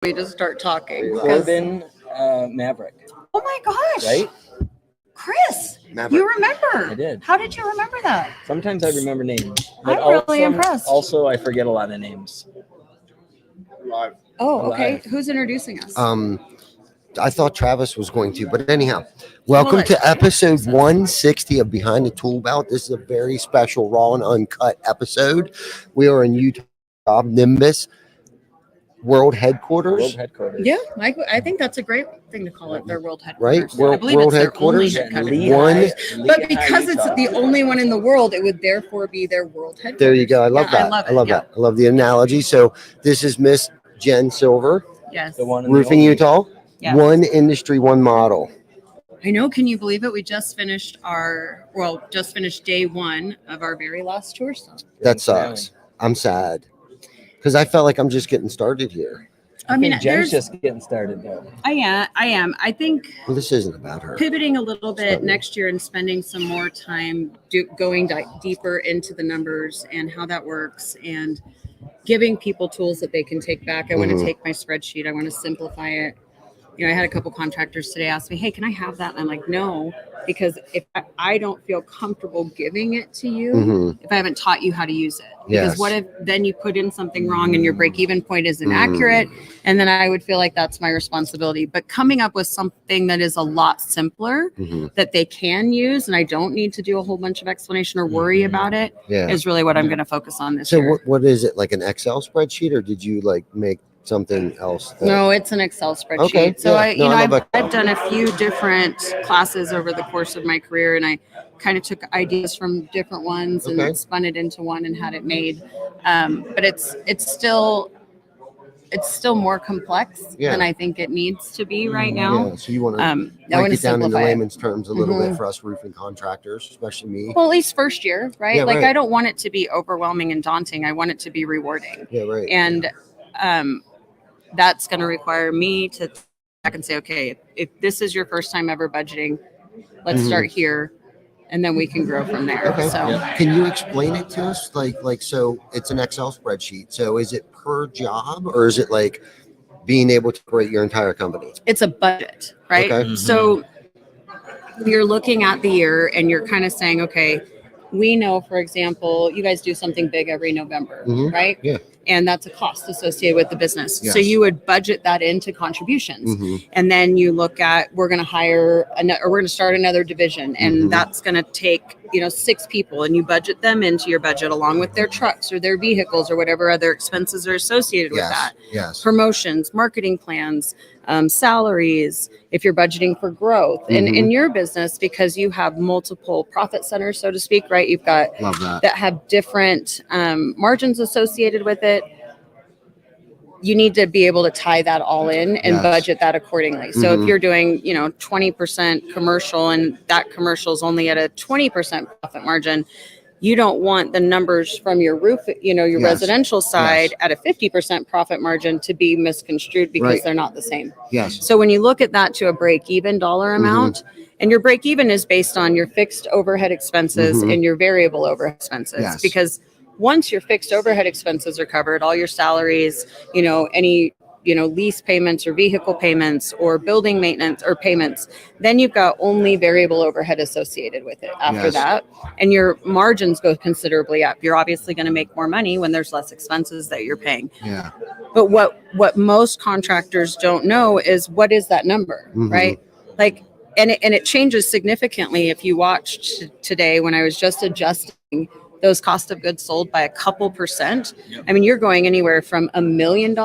way to start talking. Corbin Maverick. Oh my gosh. Right? Chris, Maverick. you remember. I did. How did you remember that? Sometimes I remember names. But I'm really impressed. Also, I forget a lot of names. Oh, okay. Alive. Who's introducing us? I thought Travis was going to, but anyhow, welcome to episode 160 of Behind the Toolbelt. This is a very special raw and uncut episode. We are in Utah, Nimbus World Headquarters. Yeah, I think that's a great thing to call it, their world Right? headquarters. I believe World it's Headquarters. their only headquarters. But because it's the only one in the world, it would therefore be their world headquarters. There you go. I love that. I love that. I love the analogy. So this is Miss Jen Silver. Yes. The one in Roofing Utah. Yes. One industry, one model. I know. Can you believe it? We just finished day one of our very last tour stop. That sucks. I'm sad because I felt like I'm just getting started here. I mean, Jen's just getting started though. I am. I think this isn't about her. Pivoting a little bit next year and spending some more time going deeper into the numbers and how that works and giving people tools that they can take back. I want to take my spreadsheet. I want to simplify it. You know, I had a couple contractors today ask me, hey, can I have that? And I'm like, no, because if I don't feel comfortable giving it to you, if I haven't taught you how to use it. Because what if then you put in something wrong and your break-even point isn't accurate? And then I would feel like that's my responsibility. But coming up with something that is a lot simpler that they can use, and I don't need to do a whole bunch of explanation or worry about it, is really what I'm going to focus on this year. So what is it, like an Excel spreadsheet, or did you like make something else? No, it's an Excel spreadsheet. Okay. So I've done a few different classes over the course of my career, and I kind of took ideas from different ones and spun it into one and had it made. But it's still more complex than I think it needs to be right now. Yeah. So you want to break it down in layman's terms a little bit for us roofing contractors, especially me. Well, at least first year, right? Yeah, I don't want it to be overwhelming and daunting. I want it to be rewarding. Yeah, right. And that's going to require me to back and say, okay, if this is your first time ever budgeting, let's start here, and then we can grow from there. Okay. So, can you explain it to us? Like, so it's an Excel spreadsheet. So is it per job, or is it like being able to create your entire company? It's a budget, right? Okay. So you're looking at the year and you're kind of saying, okay, we know, for example, you guys do something big every November, right? Yeah. And that's a cost associated with the business. Yes. So you would budget that into contributions. And then you look at, we're going to start another division, and that's going to take, 6 people, and you budget them into your budget along with their trucks or their vehicles or whatever other expenses are associated with that. Yes. Promotions, marketing plans, salaries, if you're budgeting for growth. And in your business, because you have multiple profit centers, so to speak, right? You've got that have different margins associated with it. You need to be able to tie that all in and budget that accordingly. So if you're doing, 20% commercial and that commercial is only at a 20% profit margin, you don't want the numbers from your roof, your residential side at a 50% profit margin to be misconstrued because they're not the same. Yes. So when you look at that to a break-even dollar amount, and your break-even is based on your fixed overhead expenses and your variable overhead expenses, because once your fixed overhead expenses are covered, all your salaries, any lease payments or vehicle payments or building maintenance or payments, then you've got only variable overhead associated with it after that. And your margins go considerably up. You're obviously going to make more money when there's less expenses that you're paying. Yeah. But what most contractors don't know is, what is that number, right? And it changes significantly. If you watched today when I was just adjusting those cost of goods sold by a couple percent. I mean, you're going anywhere from $1 million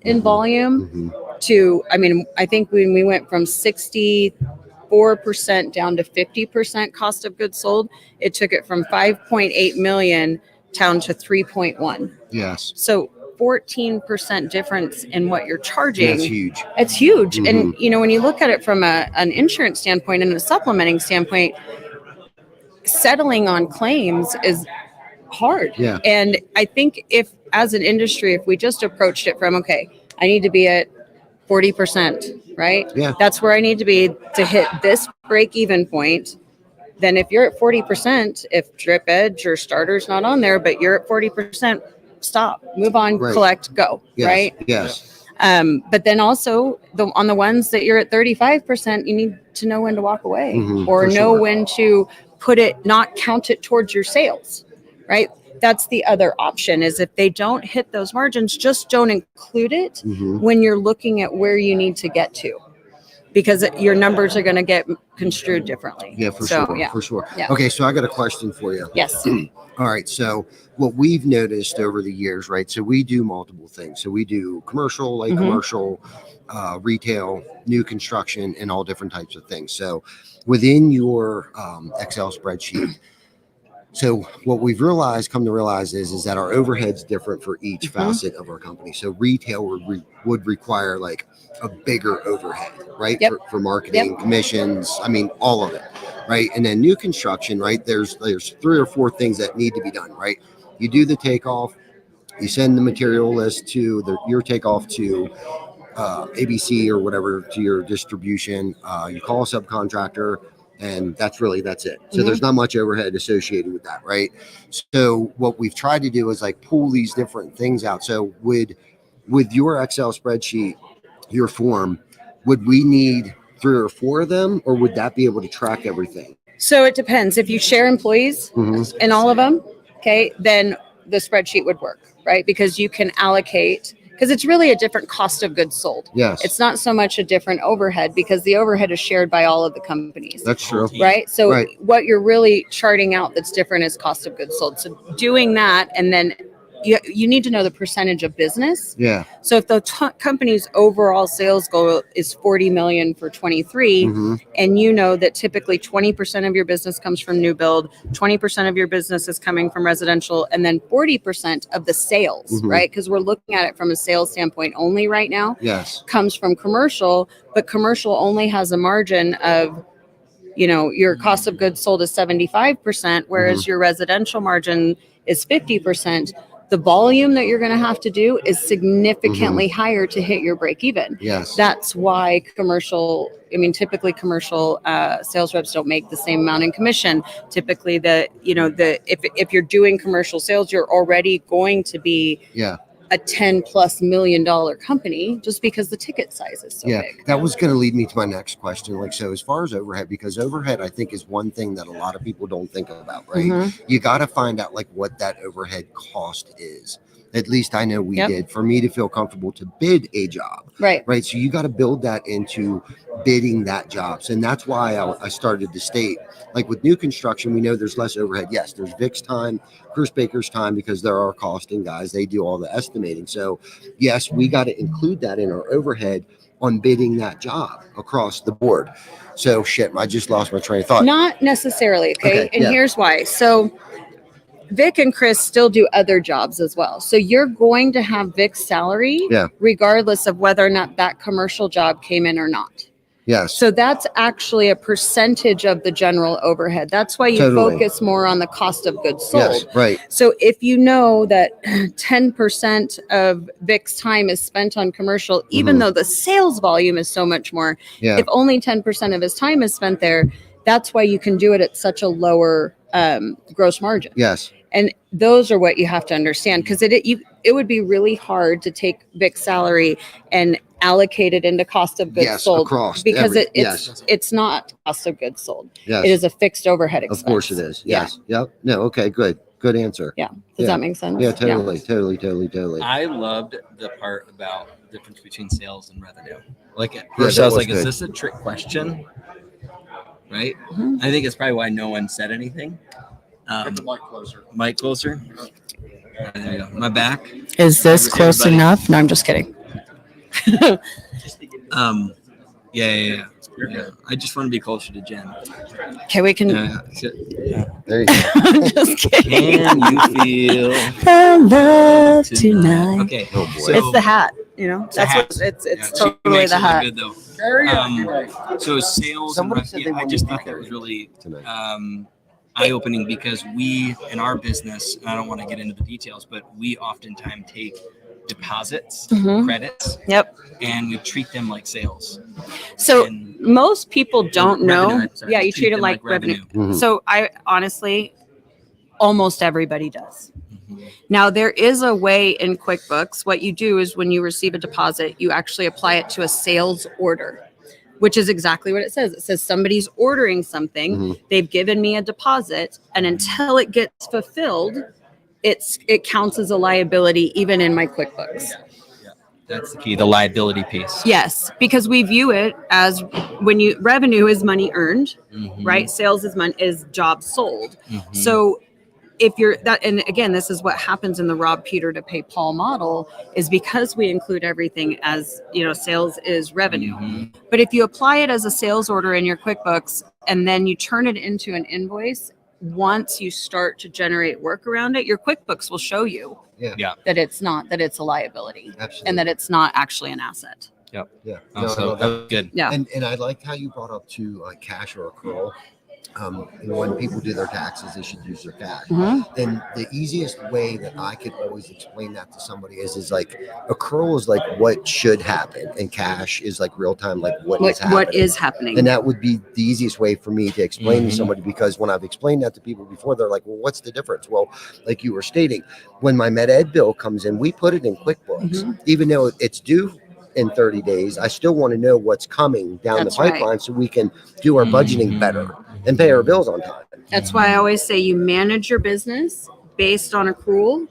in volume to, I think when we went from 64% down to 50% cost of goods sold, it took it from 5.8 million down to 3.1. Yes. So 14% difference in what you're charging. That's huge. It's huge. And, when you look at it from an insurance standpoint and a supplementing standpoint, settling on claims is hard. Yeah. And I think if, as an industry, if we just approached it from, okay, I need to be at 40%, right? Yeah. That's where I need to be to hit this break-even point. Then if you're at 40%, if drip edge or starter's not on there, but you're at 40%, stop, move on, collect, go, right? Yes. But then also on the ones that you're at 35%, you need to know when to walk away or for know sure. when to put it, not count it towards your sales, right? That's the other option is if they don't hit those margins, just don't include it when you're looking at where you need to get to, because your numbers are going to get construed differently. Yeah, for So, sure. yeah. For sure. Yeah. Okay, so I got a question for you. Yes. All right. So what we've noticed over the years, right? So we do multiple things. So we do commercial, light commercial, retail, new construction, and all different types of things. So within your Excel spreadsheet, so what we've come to realize is that our overhead's different for each facet of our company. So retail would require like a bigger overhead, right? Yep. For marketing, commissions, I mean, all of it, right? And then new construction, right? There's 3 or 4 things that need to be done, right? You do the takeoff, you send the material list to your takeoff to ABC or whatever, to your distribution. You call a subcontractor, and that's it. So there's not much overhead associated with that, right? So what we've tried to do is like pull these different things out. So with your Excel spreadsheet, your form, would we need 3 or 4 of them, or would that be able to track everything? So it depends. If you share employees in all of them, okay, then the spreadsheet would work, right? Because you can allocate, because it's really a different cost of goods sold. Yes. It's not so much a different overhead because the overhead is shared by all of the companies. That's true. Right. So Right. what you're really charting out that's different is cost of goods sold. So doing that, and then you need to know the percentage of business. Yeah. So if the company's overall sales goal is 40 million for 23, and you know that typically 20% of your business comes from new build, 20% of your business is coming from residential, and then 40% of the sales, right? Because we're looking at it from a sales standpoint only right now. Yes. Comes from commercial, but commercial only has a margin of, your cost of goods sold is 75%, whereas your residential margin is 50%. The volume that you're going to have to do is significantly higher to hit your break even. Yes. That's why typically commercial sales reps don't make the same amount in commission. Typically if you're doing commercial sales, you're already going to be a $10+ million company just because the ticket size is so big. That was going to lead me to my next question. Like, so as far as overhead, because overhead, I think, is one thing that a lot of people don't think about, right? You got to find out like what that overhead cost is. At least I know we did, for me to feel comfortable to bid a job. Right. Right. So you got to build that into bidding that jobs. And that's why I started to state, like with new construction, we know there's less overhead. Yes, there's Vic's time, Bruce Baker's time, because there are costing guys. They do all the estimating. So yes, we got to include that in our overhead on bidding that job across the board. So I just lost my train of thought. Not necessarily. Okay. And here's why. So Vic and Chris still do other jobs as well. So you're going to have Vic's salary regardless of whether or not that commercial job came in or not. Yes. So that's actually a percentage of the general overhead. That's why you focus more on the cost of goods sold. Yes, right. So if you know that 10% of Vic's time is spent on commercial, even though the sales volume is so much more, if only 10% of his time is spent there, that's why you can do it at such a lower gross margin. Yes. And those are what you have to understand, because it would be really hard to take Vic's salary and allocate it into cost of goods sold because it's not cost of goods sold. Yes. It is a fixed overhead expense. Of course it is. Yes. Yep. No. Okay. Good answer. Yeah. Does that make sense? Yeah. Totally. I loved the part about the difference between sales and revenue. Like, that I was like, good. is this a trick question? Right. I think it's probably why no one said anything. Mic closer. There you go. My back. Is this close enough? No, I'm just kidding. Yeah. I just want to be closer to Jen. Okay, we can. There you go. I'm just kidding. Can you feel the love tonight? Okay. Oh boy. So, It's the hat. That's hat. what it's she totally makes the it look hat. good, though. So sales. Somebody said they I wanted just to be thought that was really tonight. eye-opening, because we, in our business, and I don't want to get into the details, but we oftentimes take deposits, credits, and we treat them like sales. So And most people don't know. revenue, I'm sorry. Yeah, you treat it like revenue. So I honestly, almost everybody does. Now, there is a way in QuickBooks. What you do is when you receive a deposit, you actually apply it to a sales order, which is exactly what it says. It says somebody's ordering something, they've given me a deposit, and until it gets fulfilled, it counts as a liability even in my QuickBooks. That's the key, the liability piece. Yes, because we view it as revenue is money earned, right? Sales is jobs sold. So if you're that, and again, this is what happens in the rob Peter to pay Paul model, is because we include everything as, sales is revenue. But if you apply it as a sales order in your QuickBooks and then you turn it into an invoice, once you start to generate work around it, your QuickBooks will show you that it's a liability. Absolutely. And that it's not actually an asset. Yep. Yeah. So that's good. Yeah. And I liked how you brought up to cash or accrual. When people do their taxes, they should use their cash. And the easiest way that I could always explain that to somebody is like accrual is like what should happen, and cash is like real time, like what is happening. And that would be the easiest way for me to explain to somebody, because when I've explained that to people before, they're like, well, what's the difference? Well, like you were stating, when my Med Ed bill comes in, we put it in QuickBooks, even though it's due in 30 days. I still want to know what's coming down the pipeline so we can do our budgeting better and pay our bills on time. That's why I always say you manage your business based on accrual.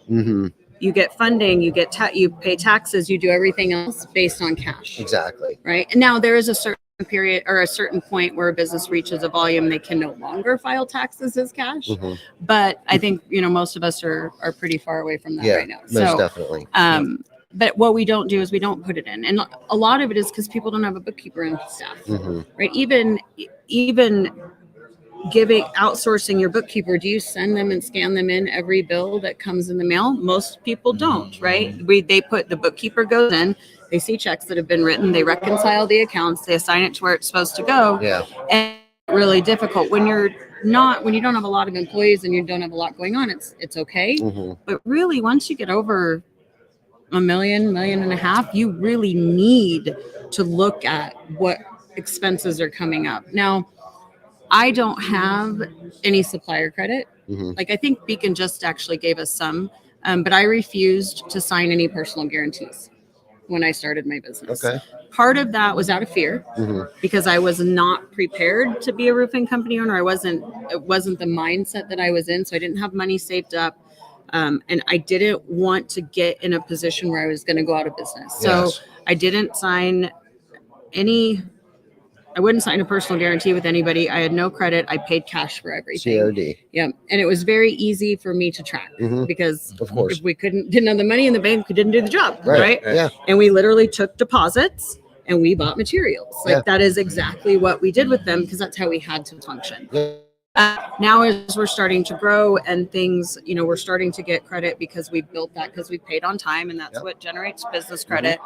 You get funding, you pay taxes, you do everything else based on cash. Exactly. Right. And now there is a certain period or a certain point where a business reaches a volume they can no longer file taxes as cash. But I think, most of us are pretty far away from that right now. Most definitely. But what we don't do is we don't put it in. And a lot of it is because people don't have a bookkeeper and staff, right? Even outsourcing your bookkeeper, do you send them and scan them in every bill that comes in the mail? Most people don't, right? The bookkeeper goes in, they see checks that have been written, they reconcile the accounts, they assign it to where it's supposed to go. And it's really difficult when you don't have a lot of employees and you don't have a lot going on, it's okay. But really, once you get over $1 million, $1.5 million, you really need to look at what expenses are coming up. Now, I don't have any supplier credit. Like I think Beacon just actually gave us some, but I refused to sign any personal guarantees when I started my business. Part of that was out of fear because I was not prepared to be a roofing company owner. It wasn't the mindset that I was in. So I didn't have money saved up. And I didn't want to get in a position where I was going to go out of business. So I didn't sign I wouldn't sign a personal guarantee with anybody. I had no credit. I paid cash for everything. COD. Yeah. And it was very easy for me to track because of course, if we didn't have the money in the bank, we didn't do the job. Right. Yeah. And we literally took deposits and we bought materials. Like that is exactly what we did with them because that's how we had to function. Now as we're starting to grow and things, we're starting to get credit because we built that because we paid on time and that's what generates business credit.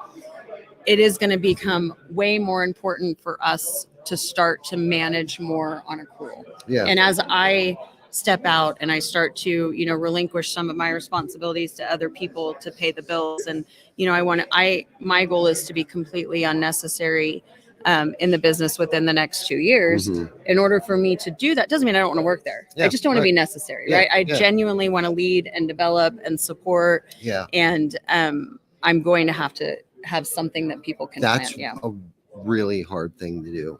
It is going to become way more important for us to start to manage more on accrual. And as I step out and I start to, relinquish some of my responsibilities to other people to pay the bills. And, my goal is to be completely unnecessary in the business within the next 2 years. In order for me to do that, doesn't mean I don't want to work there. I just don't want to be necessary, right? I genuinely want to lead and develop and support. And I'm going to have something that people can plan. That's a really hard thing to do.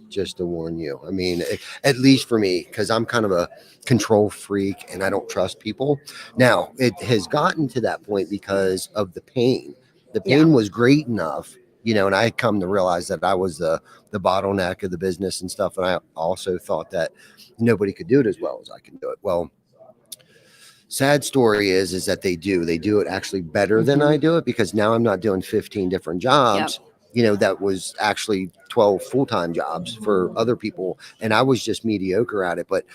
Just to warn you. I mean, at least for me, because I'm kind of a control freak and I don't trust people. Now, it has gotten to that point because of the pain. The pain was great enough, and I had come to realize that I was the bottleneck of the business and stuff. And I also thought that nobody could do it as well as I can do it. Well, sad story is that they do it actually better than I do it, because now I'm not doing 15 different jobs. That was actually 12 full-time jobs for other people. And I was just mediocre at it, but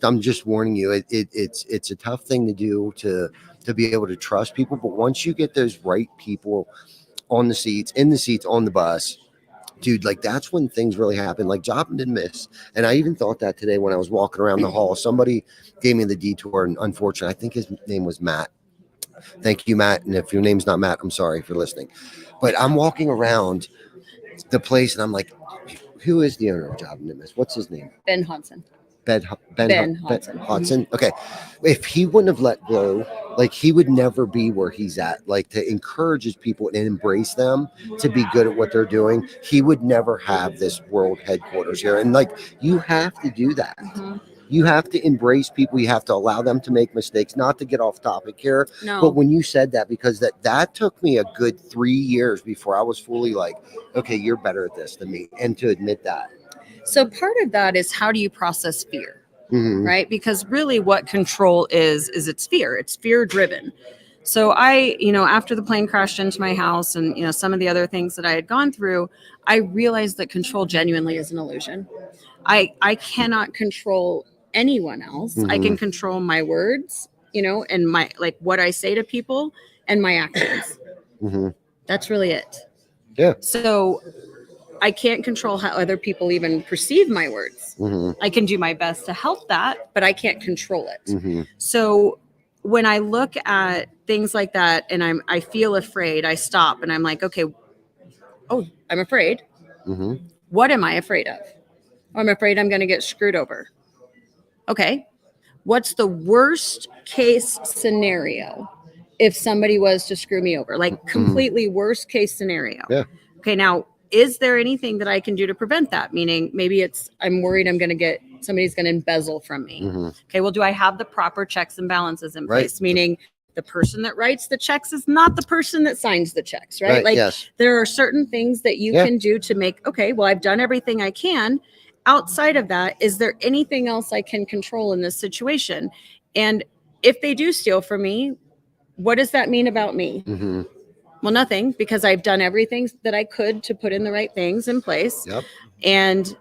I'm just warning you, it's a tough thing to do to be able to trust people. But once you get those right people in the seats, on the bus, dude, like that's when things really happen. Like Job didn't miss. And I even thought that today when I was walking around the hall, somebody gave me the detour, and unfortunately, I think his name was Matt. Thank you, Matt. And if your name's not Matt, I'm sorry for listening. But I'm walking around the place and I'm like, who is the owner of Job and Miss? What's his name? Ben Hodson. Ben Hodson. Hodson. Okay. If he wouldn't have let go, like he would never be where he's at. Like to encourage his people and embrace them to be good at what they're doing, he would never have this world headquarters here. And like you have to do that. You have to embrace people. You have to allow them to make mistakes, not to get off topic here. No. But when you said that, because that took me a good 3 years before I was fully like, okay, you're better at this than me. And to admit that. So part of that is how do you process fear, right? Because really what control is it's fear. It's fear driven. So I, after the plane crashed into my house and, some of the other things that I had gone through, I realized that control genuinely is an illusion. I cannot control anyone else. I can control my words, and my, like what I say to people and my actions. That's really it. Yeah. So I can't control how other people even perceive my words. I can do my best to help that, but I can't control it. So when I look at things like that and I feel afraid, I stop and I'm like, okay, I'm afraid. What am I afraid of? I'm afraid I'm going to get screwed over. Okay. What's the worst case scenario if somebody was to screw me over? Like completely worst case scenario. Yeah. Okay. Now, is there anything that I can do to prevent that? Meaning maybe I'm worried somebody's going to embezzle from me. Okay. Well, do I have the proper checks and balances in place? Meaning the person that writes the checks is not the person that signs the checks, right? Like there are certain things that you can do to make, okay, well, I've done everything I can. Outside of that, is there anything else I can control in this situation? And if they do steal from me, what does that mean about me? Well, nothing, because I've done everything that I could to put in the right things in place. And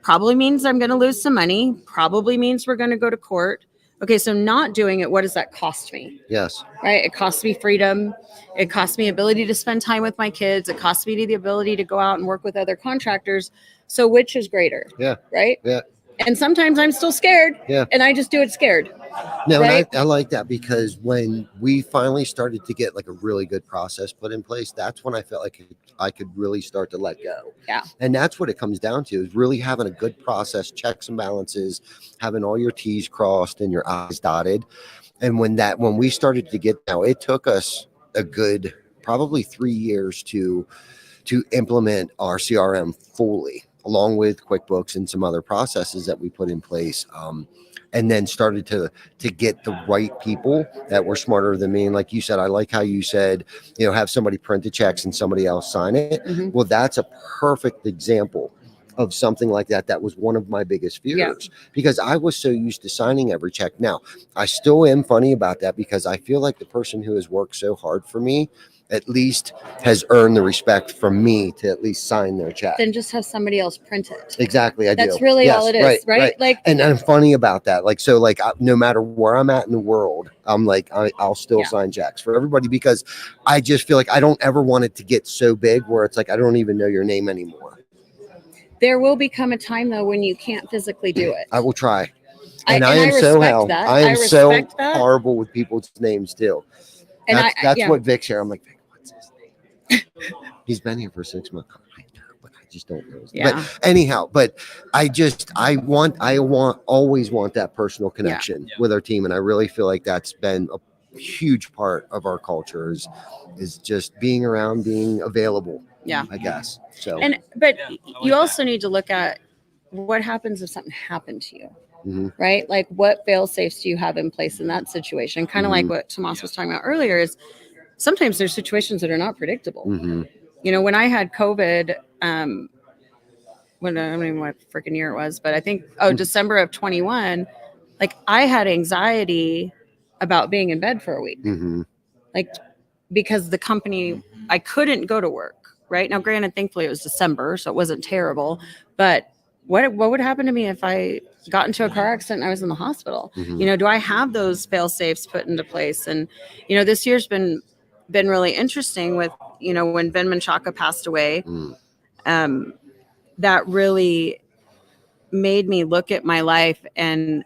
probably means I'm going to lose some money. Probably means we're going to go to court. Okay, so not doing it, what does that cost me? Right? It costs me freedom. It costs me ability to spend time with my kids. It costs me the ability to go out and work with other contractors. So which is greater? Right? And sometimes I'm still scared. And I just do it scared. No, right? And I like that, because when we finally started to get like a really good process put in place, that's when I felt like I could really start to let go. And that's what it comes down to, is really having a good process, checks and balances, having all your T's crossed and your I's dotted. And when we started to get, now it took us a good probably 3 years to implement our CRM fully, along with QuickBooks and some other processes that we put in place. And then started to get the right people that were smarter than me. And like you said, I like how you said, have somebody print the checks and somebody else sign it. Well, that's a perfect example of something like that. That was one of my biggest fears, because I was so used to signing every check. Now, I still am funny about that, because I feel like the person who has worked so hard for me at least has earned the respect from me to at least sign their check. Then just have somebody else print it. Exactly. That's really all it is, right? Like, and I'm funny about that. Like, so like, no matter where I'm at in the world, I'm like, I'll still sign checks for everybody, because I just feel like I don't ever want it to get so big where it's like, I don't even know your name anymore. There will become a time though when you can't physically do it. I will try. I am so horrible with people's names too. And that's what Vic's here. I'm like, Vic, what's his name? He's been here for 6 months. I know, but I just don't know. But anyhow, I always want that personal connection with our team. And I really feel like that's been a huge part of our culture is just being around, being available. I guess. So, but you also need to look at what happens if something happened to you. Right? Like, what fail safes do you have in place in that situation? Kind of like what Tomas was talking about earlier, is sometimes there's situations that are not predictable. When I had COVID, I don't know what freaking year it was, but I think, December of 21, like I had anxiety about being in bed for a week. Like, because the company, I couldn't go to work. Right now, granted, thankfully it was December, so it wasn't terrible, but what would happen to me if I got into a car accident and I was in the hospital? Do I have those fail safes put into place? And, this year's been really interesting with, when Ben Menchaca passed away, that really made me look at my life and,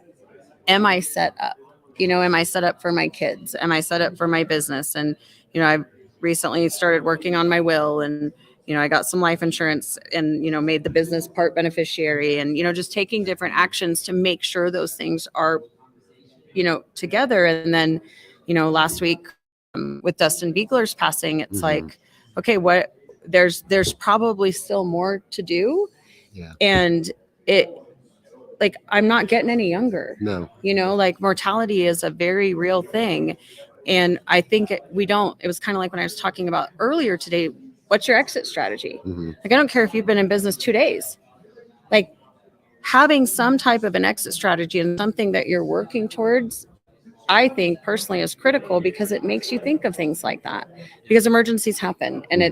am I set up? Am I set up for my kids? Am I set up for my business? And, I've recently started working on my will, and, I got some life insurance and, made the business part beneficiary and, just taking different actions to make sure those things are, together. And then, last week with Dustin Beagler's passing, it's like, okay, there's probably still more to do. Yeah. And I'm not getting any younger. No. Mortality is a very real thing. And I think it was kind of like when I was talking about earlier today, what's your exit strategy? I don't care if you've been in business 2 days, having some type of an exit strategy and something that you're working towards, I think personally is critical because it makes you think of things like that, because emergencies happen and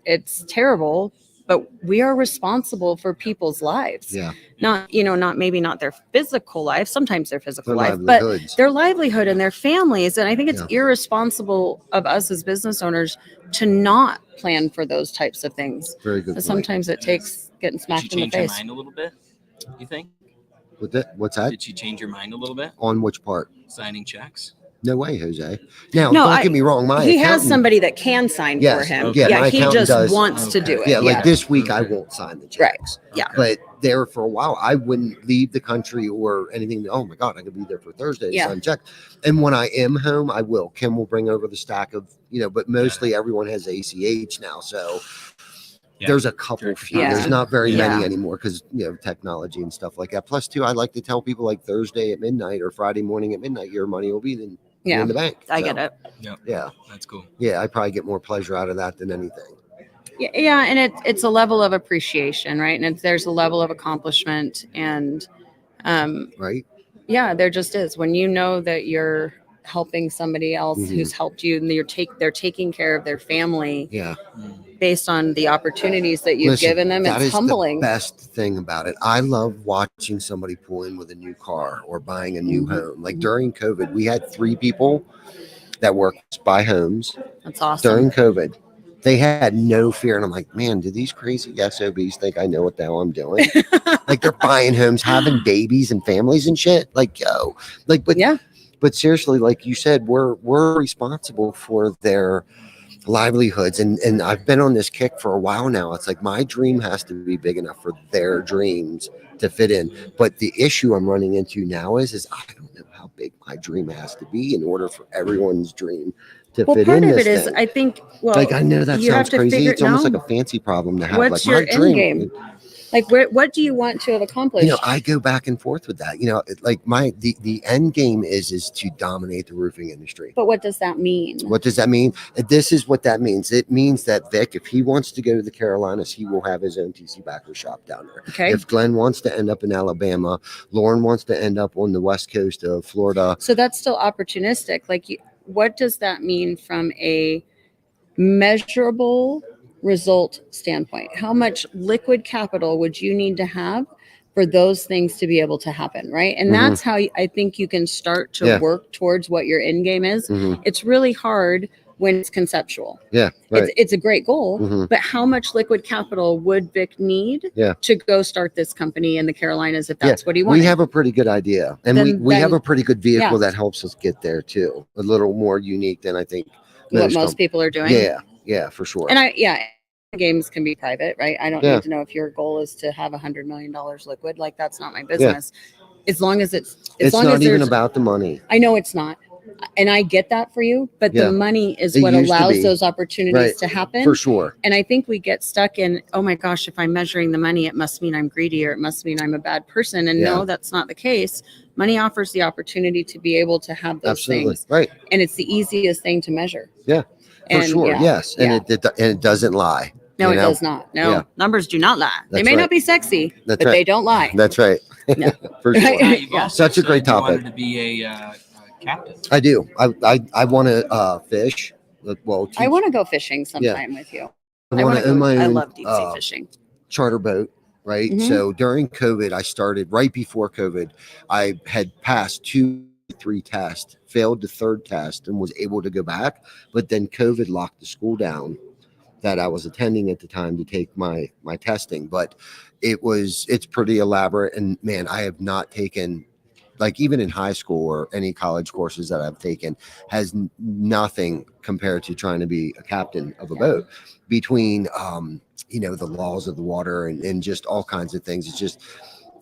it's terrible, but we are responsible for people's lives. Yeah. Not their physical life. Sometimes their physical life, but their livelihood and their families. And I think it's irresponsible of us as business owners to not plan for those types of things. Very good. Sometimes it takes getting smacked in the face. Did you change your mind a little bit, you think? What's that? Did you change your mind a little bit? On which part? Signing checks? No way, Jose. Now, don't get me wrong. He has somebody that can sign for him. Okay. Yeah, he just wants to do it. Yeah, this week I won't sign the checks. Right. Yeah. But there for a while, I wouldn't leave the country or anything. Oh my God, I could be there for Thursday to sign checks. And when I am home, I will. Kim will bring over the stack of, but mostly everyone has ACH now. So there's a couple few. There's not very many anymore because, technology and stuff like that. Plus, too, I like to tell people Thursday at midnight or Friday morning at midnight, your money will be in the bank. I get it. Yeah. That's cool. Yeah. I probably get more pleasure out of that than anything. Yeah. And it's a level of appreciation, right? And there's a level of accomplishment and, right. Yeah, there just is. When you know that you're helping somebody else who's helped you and they're taking care of their family. Yeah. Based on the opportunities that you've given them, it's humbling. The best thing about it. I love watching somebody pull in with a new car or buying a new home. During COVID, we had 3 people that worked buy homes. That's awesome. During COVID, they had no fear. And I'm like, man, do these crazy SOBs think I know what the hell I'm doing? They're buying homes, having babies and families and shit. But seriously, like you said, we're responsible for their livelihoods. And I've been on this kick for a while now. It's like my dream has to be big enough for their dreams to fit in. But the issue I'm running into now is I don't know how big my dream has to be in order for everyone's dream to fit in. Part of this it is, thing. I think, I know that sounds crazy. It's almost like a fancy problem to have. What's your end game? What do you want to have accomplished? I go back and forth with that. The end game is to dominate the roofing industry. But what does that mean? What does that mean? This is what that means. It means that Vic, if he wants to go to the Carolinas, he will have his own TC backer shop down there. Okay. If Glenn wants to end up in Alabama, Lauren wants to end up on the west coast of Florida. So that's still opportunistic. What does that mean from a measurable result standpoint? How much liquid capital would you need to have for those things to be able to happen, right? And that's how I think you can start to work towards what your end game is. It's really hard when it's conceptual. Yeah, right. It's a great goal, but how much liquid capital would Vic need to go start this company in the Carolinas if that's what he wants? We have a pretty good idea, and we have a pretty good vehicle that helps us get there too. A little more unique than I think most people are doing. Yeah, for sure. And games can be private, right? I don't need to know if your goal is to have $100 million liquid. That's not my business. As long as it's not even about the money. I know it's not. And I get that for you, but the money is what allows those opportunities to happen. For sure. And I think we get stuck in, oh my gosh, if I'm measuring the money, it must mean I'm greedy or it must mean I'm a bad person. And no, that's not the case. Money offers the opportunity to be able to have those things. Right. And it's the easiest thing to measure. Yeah. For sure. Yes. And it doesn't lie. No, it does not. No, numbers do not lie. They may not be sexy, but they don't lie. That's right. No. For sure. Such a great topic. You wanted to be a captain. I do. I want to fish. Well, I want to go fishing sometime with you. I love deep sea fishing. Charter boat, right? So during COVID, I started right before COVID. I had passed 2-3 tests, failed the 3rd test, and was able to go back. But then COVID locked the school down that I was attending at the time to take my testing. But it's pretty elaborate. And man, I have not taken, even in high school or any college courses that I've taken, has nothing compared to trying to be a captain of a boat. Between the laws of the water and just all kinds of things. It's just,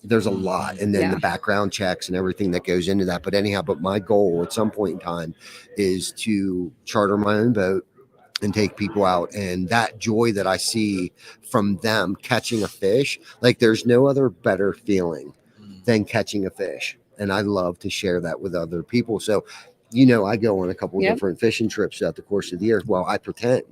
there's a lot. And then the background checks and everything that goes into that. But anyhow, but my goal at some point in time is to charter my own boat and take people out, and that joy that I see from them catching a fish, like there's no other better feeling than catching a fish. And I love to share that with other people. So, I go on a couple of different fishing trips throughout the course of the year. Well, I pretend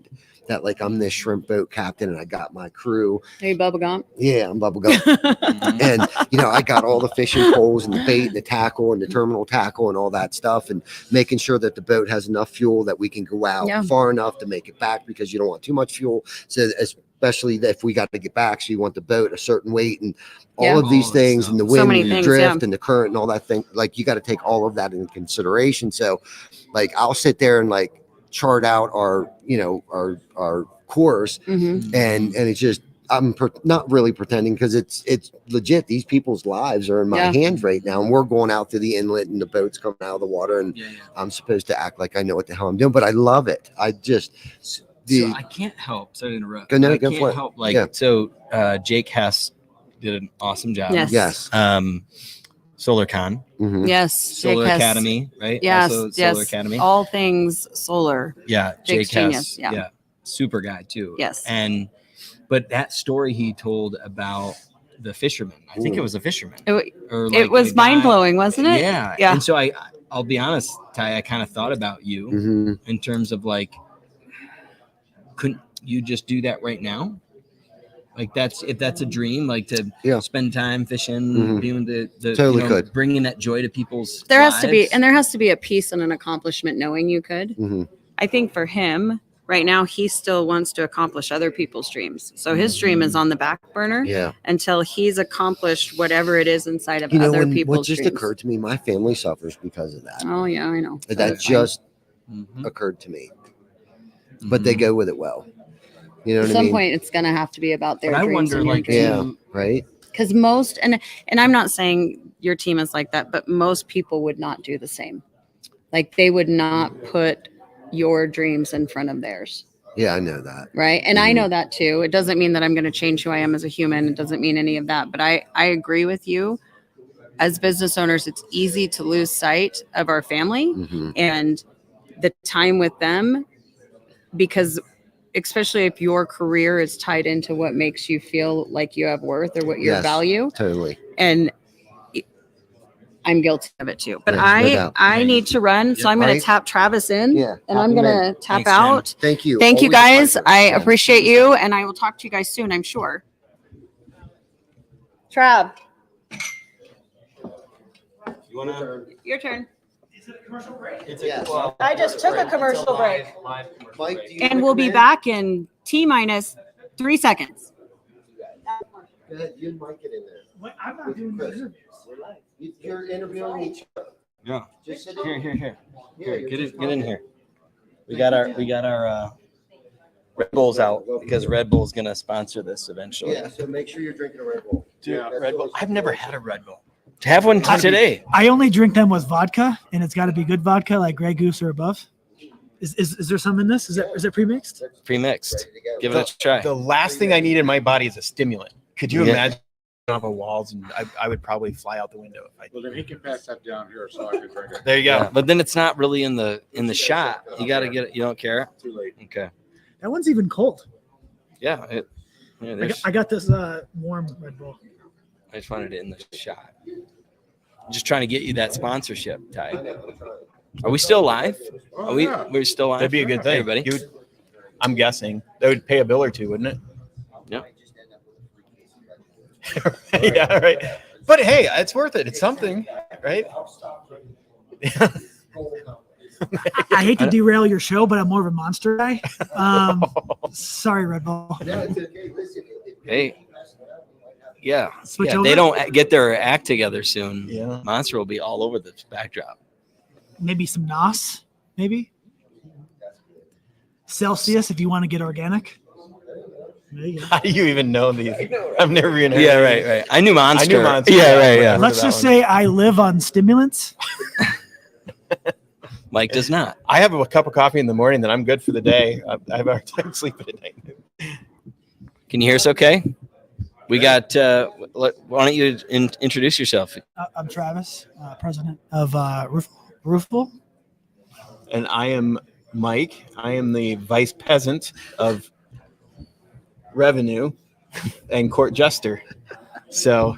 that like I'm this shrimp boat captain and I got my crew. Are you Bubba Gump? Yeah, I'm Bubba Gump. And, I got all the fishing poles and the bait and the tackle and the terminal tackle and all that stuff, and making sure that the boat has enough fuel that we can go out far enough to make it back, because you don't want too much fuel. So especially if we got to get back, so you want the boat a certain weight and all of these things, and the wind and the drift and the current and all that thing. Like you got to take all of that into consideration. So like I'll sit there and like chart out our course, and it's just, I'm not really pretending, because it's legit. These people's lives are in my hands right now, and we're going out to the inlet and the boat's coming out of the water, and I'm supposed to act like I know what the hell I'm doing, but I love it. I just so I can't help. Sorry to interrupt. Go I can't help. So Jake Hess did an awesome job. Yes. SolarCon. Yes. Solar Academy, right? Yes. Also Solar Academy. All things solar. Yeah. Jake's Jake genius. Hess. Yeah. Super guy too. Yes. But that story he told about the fisherman, I think it was a fisherman. It was mind blowing, wasn't it? Yeah. Yeah. And so I'll be honest, Ty, I kind of thought about you in terms of like, couldn't you just do that right now? Like if that's a dream, like to spend time fishing, doing the totally could, bringing that joy to people's lives. There has to be a peace and an accomplishment knowing you could. I think for him right now, he still wants to accomplish other people's dreams. So his dream is on the back burner until he's accomplished whatever it is inside of other people's what just dreams. occurred to me, my family suffers because of that. Oh yeah, I know. That just occurred to me. But they go with it well. You know what I mean? At some point, it's going to have to be about their dreams. I wonder, like, right? Because most, and I'm not saying your team is like that, but most people would not do the same. Like they would not put your dreams in front of theirs. Yeah, I know that. Right. And I know that too. It doesn't mean that I'm going to change who I am as a human. It doesn't mean any of that. But I agree with you. As business owners, it's easy to lose sight of our family and the time with them, because especially if your career is tied into what makes you feel like you have worth or what your value. Totally. And I'm guilty of it too. But I need to run. So I'm going to tap Travis in and I'm going to tap out. Jen. Thank you. Thank you guys. I appreciate you. And I will talk to you guys soon, I'm sure. Trav. You want to? Your turn. Is it a commercial break? I just took a commercial break. Live Mike, And we'll be back in T-minus 3 seconds. Go ahead, you and Mike get in there. Wait, I'm not doing the interviews. You're interviewing each other. Yeah. Just sit Here. Here, Get in here. We got our Red Bulls out because Red Bull's gonna sponsor this eventually. Yeah, so make sure you're drinking a Red Bull. Dude, Red Bull. I've never had a Red Bull. To have one today. I only drink them with vodka, and it's got to be good vodka, like Grey Goose or above. Is there some in this? Is it pre-mixed? Pre-mixed. Give it a try. The last thing I need in my body is a stimulant. Could you imagine off of walls, and I would probably fly out the window if I. Well, then he can pass that down here so I can drink it. There you go. Yeah, but then it's not really in the shot. You got to get it. You don't care. Too late. Okay. That one's even cold. Yeah. I got this warm Red Bull. I just wanted it in the shot. Just trying to get you that sponsorship, Ty. Are we still live? Oh, We're still live? That'd be a good thing. Everybody? I'm guessing that would pay a bill or two, wouldn't it? Yeah. Yeah, right. But hey, it's worth it. It's something, right? I hate to derail your show, but I'm more of a Monster guy. Sorry, Red Bull. Hey. Yeah. Switch Yeah. over? They don't get their act together soon. Yeah. Monster will be all over this backdrop. Maybe some NOS, maybe. Celsius, if you want to get organic. There you go. How do you even know these? I've never even heard Yeah, of right, these. right. I knew Monster. I knew Monster. Yeah, right, yeah. I've heard Let's of that just one. say I live on stimulants. Mike does not. I have a cup of coffee in the morning, then I'm good for the day. I have a hard time sleeping at night. Can you hear us okay? We got, why don't you introduce yourself? I'm Travis, president of Roofle. And I am Mike. I am the vice president of revenue and court jester. So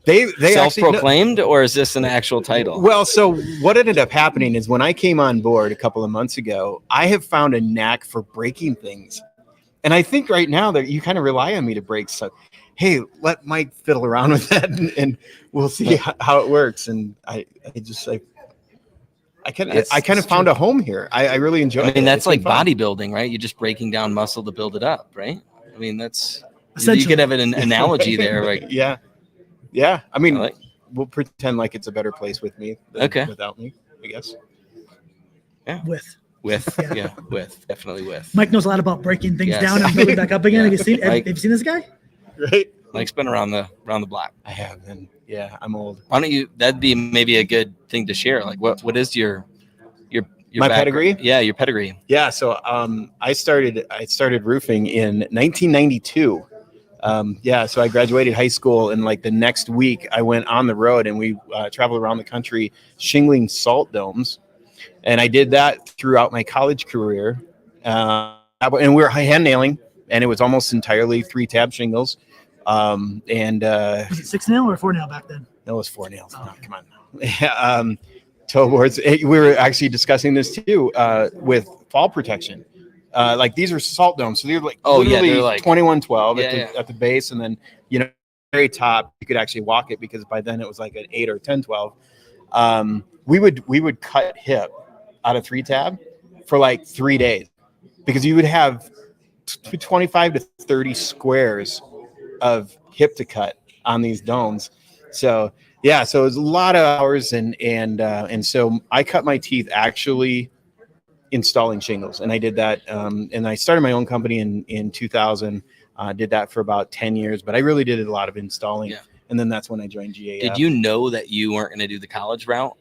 they self-proclaimed, or is this an actual title? Well, so what ended up happening is when I came on board a couple of months ago, I have found a knack for breaking things. And I think right now that you kind of rely on me to break stuff. Hey, let Mike fiddle around with that and we'll see how it works. And I kind of found a home here. I really enjoy it. I mean, that's like bodybuilding, right? You're just breaking down muscle to build it up, right? I mean, you could have an analogy there. Like, yeah. I mean, we'll pretend like it's a better place with me than without me, I guess. Yeah. Definitely with. Mike knows a lot about breaking things down and building back up again. Have you seen this guy? Right. Mike's been around the block. I have, and I'm old. Why don't you? That'd be maybe a good thing to share. Like, what is your my pedigree? Yeah, your pedigree. Yeah. So I started roofing in 1992. So I graduated high school, and like the next week I went on the road and we traveled around the country shingling salt domes. And I did that throughout my college career. And we were hand nailing, and it was almost entirely 3-tab shingles. Was it 6-nail or 4-nail back then? No, it was 4 nails. Oh, come on. Toe boards. We were actually discussing this too with fall protection. Like these are salt domes, so they're like they're like 2112 at the base, and then very top you could actually walk it because by then it was like an 8 or 1012. We would cut hip out of 3-tab for like 3 days because you would have 25 to 30 squares of hip to cut on these domes. So it was a lot of hours, and so I cut my teeth actually installing shingles, and I did that. And I started my own company in 2000. Did that for about 10 years, but I really did a lot of installing. Yeah. And then that's when I joined GAF. Did you know that you weren't going to do the college route?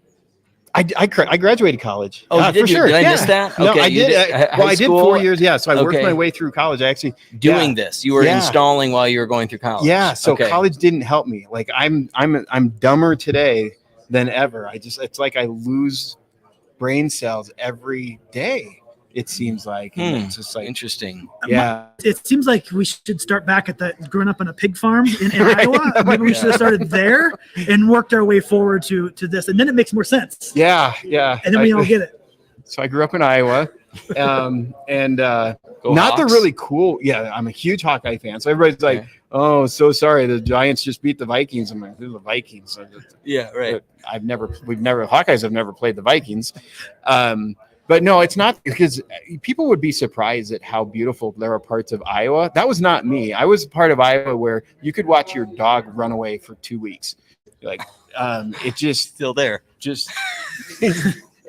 I graduated college. Oh, for sure. Did I miss that? No, okay, I did. I did 4 years. Yeah, so I worked my way through college. I actually this. You were installing while you were going through college. Yeah. So college didn't help me. Like I'm dumber today than ever. It's like I lose brain cells every day. It seems like it's just like interesting. Yeah. It seems like we should start back at growing up on a pig farm in Iowa. Maybe we should have started there and worked our way forward to this, and then it makes more sense. Yeah. And then we all get it. So I grew up in Iowa, and not Hawks. the really cool. Yeah, I'm a huge Hawkeye fan. So everybody's like, "Oh, so sorry, the Giants just beat the Vikings." I'm like, "Who's the Vikings?" Yeah, right. Hawkeyes have never played the Vikings. But no, it's not, because people would be surprised at how beautiful there are parts of Iowa. That was not me. I was part of Iowa where you could watch your dog run away for 2 weeks. Like, it just still there. Just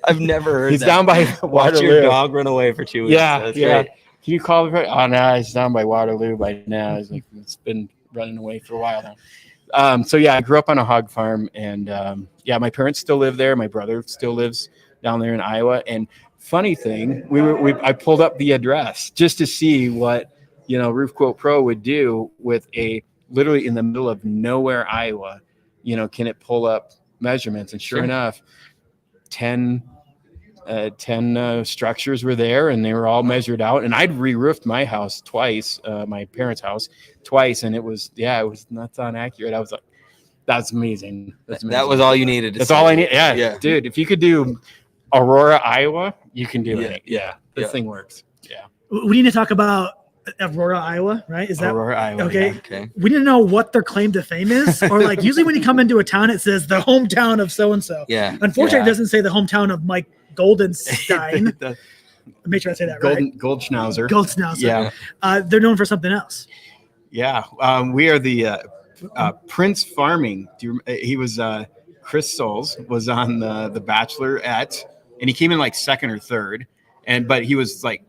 I've never heard he's that. down by watch your dog run away for 2 weeks. Yeah, That's yeah. great. Can you call the? Oh no, he's down by Waterloo by now. It's been running away for a while now. I grew up on a hog farm, and my parents still live there. My brother still lives down there in Iowa, and funny thing, I pulled up the address just to see what Roof Quote Pro would do with a literally in the middle of nowhere, Iowa. Can it pull up measurements? And sure enough, 10 structures were there, and they were all measured out. And I'd re-roofed my house twice, my parents' house twice, and it was nuts on accurate. I was like, that's amazing. That was all you needed. That's all I need. Yeah, dude. If you could do Aurora, Iowa, you can do it. Yeah, this thing works. Yeah. We need to talk about Aurora, Iowa, right? Is that Aurora, Iowa? Okay. Yeah. Okay. We need to know what their claim to fame is, or like usually when you come into a town, it says the hometown of so and so. Yeah. Unfortunately, it doesn't say the hometown of Mike Goldenstein. Make sure I say that right. Goldschnauzer. Goldschnauzer. Yeah. They're known for something else. Yeah. We are the Prince Farming. He was Chris Soules was on the Bachelorette, and he came in like second or third, but he was like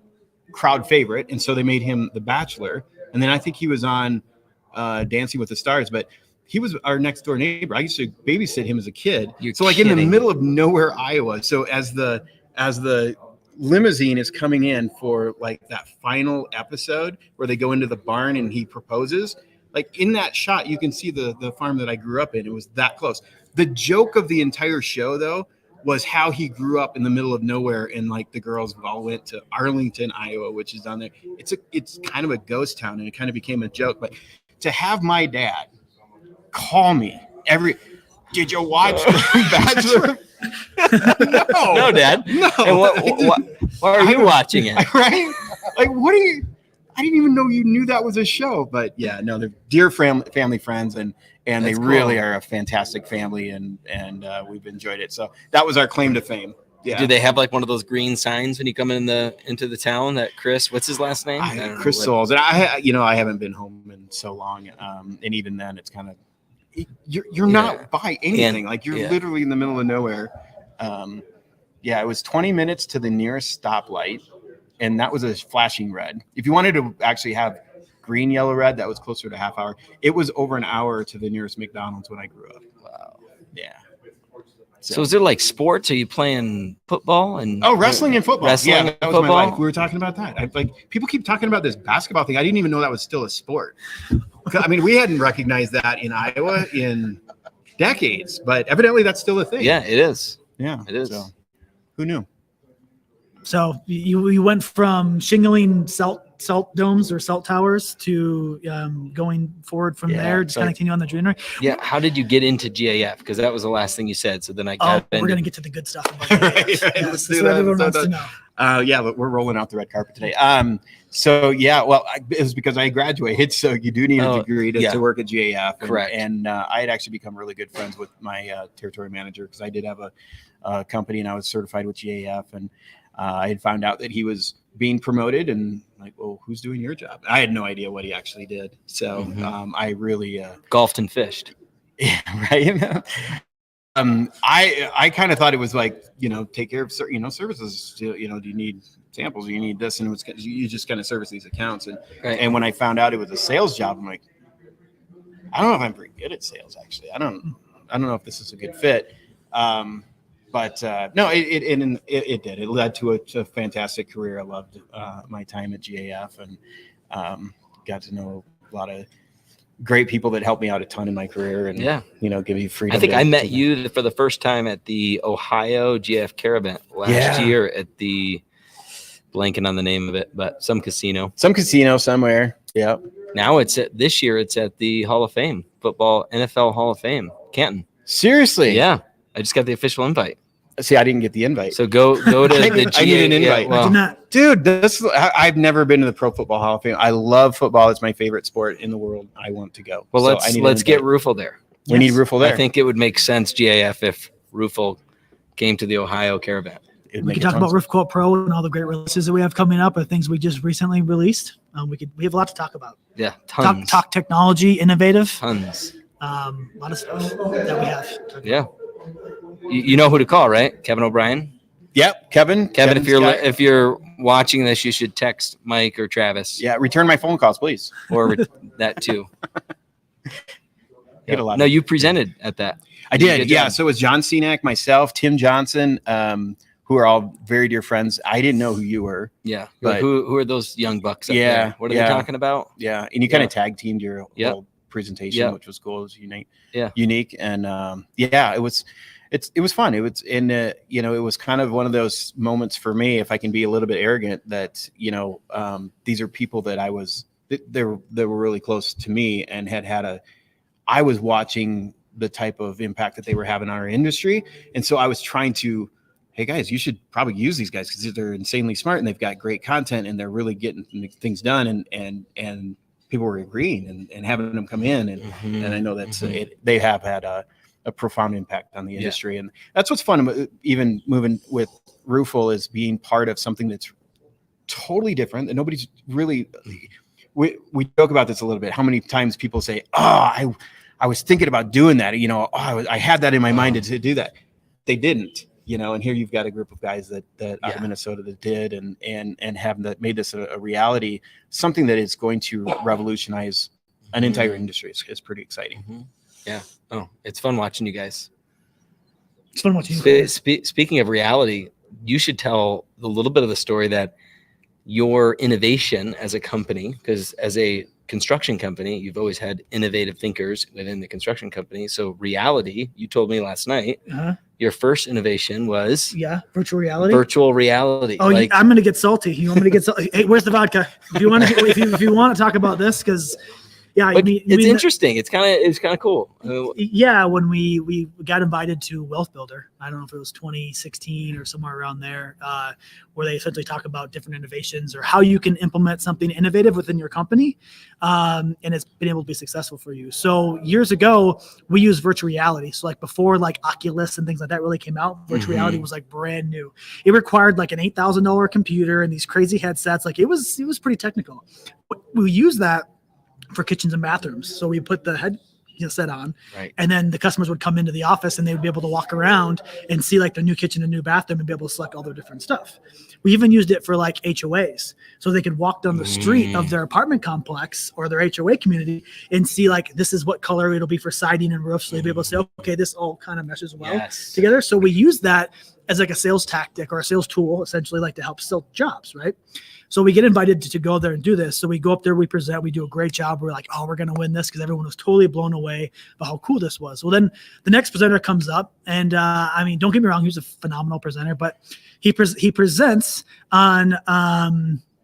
crowd favorite, and so they made him the Bachelor. And then I think he was on Dancing with the Stars, but he was our next door neighbor. I used to babysit him as a kid. You're so like kidding. in the middle of nowhere, Iowa. So as the limousine is coming in for like that final episode where they go into the barn and he proposes. Like in that shot, you can see the farm that I grew up in. It was that close. The joke of the entire show, though, was how he grew up in the middle of nowhere, and like the girls all went to Arlington, Iowa, which is down there. It's kind of a ghost town, and it kind of became a joke. But to have my dad call me did you watch The Bachelor? No, Dad. No. And why are you watching it? Right? Like, I didn't even know you knew that was a show. But yeah, no, they're dear family friends, and they really are a fantastic family, and we've enjoyed it. So that was our claim to fame. Yeah. Do they have like one of those green signs when you come into the town that Chris, what's his last name? Chris Souls. And I haven't been home in so long. And even then it's kind of, you're not by anything. Like you're literally in the middle of nowhere. It was 20 minutes to the nearest stoplight, and that was a flashing red. If you wanted to actually have green, yellow, red, that was closer to half hour. It was over an hour to the nearest McDonald's when I grew up. Wow. Yeah. So is there like sports? Are you playing football and wrestling and football? Wrestling yeah, and that was football? my life. We were talking about that. People keep talking about this basketball thing. I didn't even know that was still a sport. I mean, we hadn't recognized that in Iowa in decades, but evidently that's still a thing. Yeah, it is. Yeah, it is. So, who knew? So you went from shingling salt domes or salt towers to going forward from there, just kind of continue on the journey. Yeah. How did you get into GAF? Because that was the last thing you said. So then I got we're going to get to the good stuff. About right. Yeah, Let's that's do what that. everyone wants to know. But we're rolling out the red carpet today. It was because I graduated, so you do need a degree to work at GAF. Correct. And I had actually become really good friends with my territory manager, because I did have a company and I was certified with GAF, and I had found out that he was being promoted, and like, well, who's doing your job? I had no idea what he actually did. So I really golfed and fished. Yeah, right. I kind of thought it was like, take care of services. Do you need samples? Do you need this? And you just kind of service these accounts. And when I found out it was a sales job, I'm like, I don't know if I'm very good at sales. Actually, I don't know if this is a good fit. But no, it did. It led to a fantastic career. I loved my time at GAF, and got to know a lot of great people that helped me out a ton in my career, and give me freedom. I think I met you for the first time at the Ohio GF Caravan last year at the, blanking on the name of it, but some casino somewhere. Yeah. Now this year it's at the Hall of Fame, NFL Hall of Fame, Canton. Seriously? Yeah. I just got the official invite. See, I didn't get the invite. So go to the I need an invite. I did not. Dude, I've never been to the Pro Football Hall of Fame. I love football. It's my favorite sport in the world. I want to go. Well, let's get Roofle there. We need Roofle there. I think it would make sense, GAF, if Roofle came to the Ohio Caravan. We could talk about Roof Quote Pro and all the great releases that we have coming up, or things we just recently released. We have a lot to talk about. Yeah, tons. Talk technology, innovative. Tons. A lot of stuff that we have. Yeah. You know who to call, right? Kevin O'Brien. Yep, Kevin. If you're watching this, you should text Mike or Travis. Yeah, return my phone calls, please. Or that too. Yeah. You presented at that. I did. Yeah. So it was John Cenac, myself, Tim Johnson, who are all very dear friends. I didn't know who you were. Yeah. But who are those young bucks up there? What are they talking about? Yeah. And you kind of tag teamed your whole presentation, which was cool. It was unique. Yeah. Unique. And it was fun. It was it was kind of one of those moments for me, if I can be a little bit arrogant, that, these are people that they were really close to me and I was watching the type of impact that they were having on our industry. And so I was trying to, hey guys, you should probably use these guys because they're insanely smart and they've got great content and they're really getting things done. And people were agreeing and having them come in. And I know that's they have had a profound impact on the industry. And that's what's fun, even moving with Roofle, is being part of something that's totally different that nobody's really, we joke about this a little bit. How many times people say, I was thinking about doing that. I had that in my mind to do that. They didn't, and here you've got a group of guys that out of Minnesota that did and have that made this a reality, something that is going to revolutionize an entire industry. It's pretty exciting. Mm-hmm. Yeah. Oh, it's fun watching you guys. It's fun watching you. Speaking of reality, you should tell a little bit of the story that your innovation as a company, because as a construction company, you've always had innovative thinkers within the construction company. So reality, you told me last night, your first innovation was virtual reality. Virtual reality. Oh, like, I'm going to get salty. You want me to get salty? Hey, where's the vodka? If you want to, if you want to talk about this, because it's interesting. It's kind of cool. When we got invited to Wealth Builder, I don't know if it was 2016 or somewhere around there, where they essentially talk about different innovations or how you can implement something innovative within your company, and it's been able to be successful for you. So years ago, we used virtual reality. So like before, like Oculus and things like that really came out, virtual reality was like brand new. It required like an $8,000 computer and these crazy headsets. Like it was pretty technical. We use that for kitchens and bathrooms. So we put the headset on, and then the customers would come into the office and they would be able to walk around and see like their new kitchen and new bathroom and be able to select all their different stuff. We even used it for like HOAs. So they could walk down the street of their apartment complex or their HOA community and see like, this is what color it'll be for siding and roofs. So they'd be able to say, okay, this all kind of meshes well together. So we use that as like a sales tactic or a sales tool, essentially, like to help sell jobs, right? So we get invited to go there and do this. So we go up there, we present, we do a great job. We're like, oh, we're going to win this, because everyone was totally blown away by how cool this was. Well, then the next presenter comes up, and I mean, don't get me wrong, he was a phenomenal presenter, but he presents on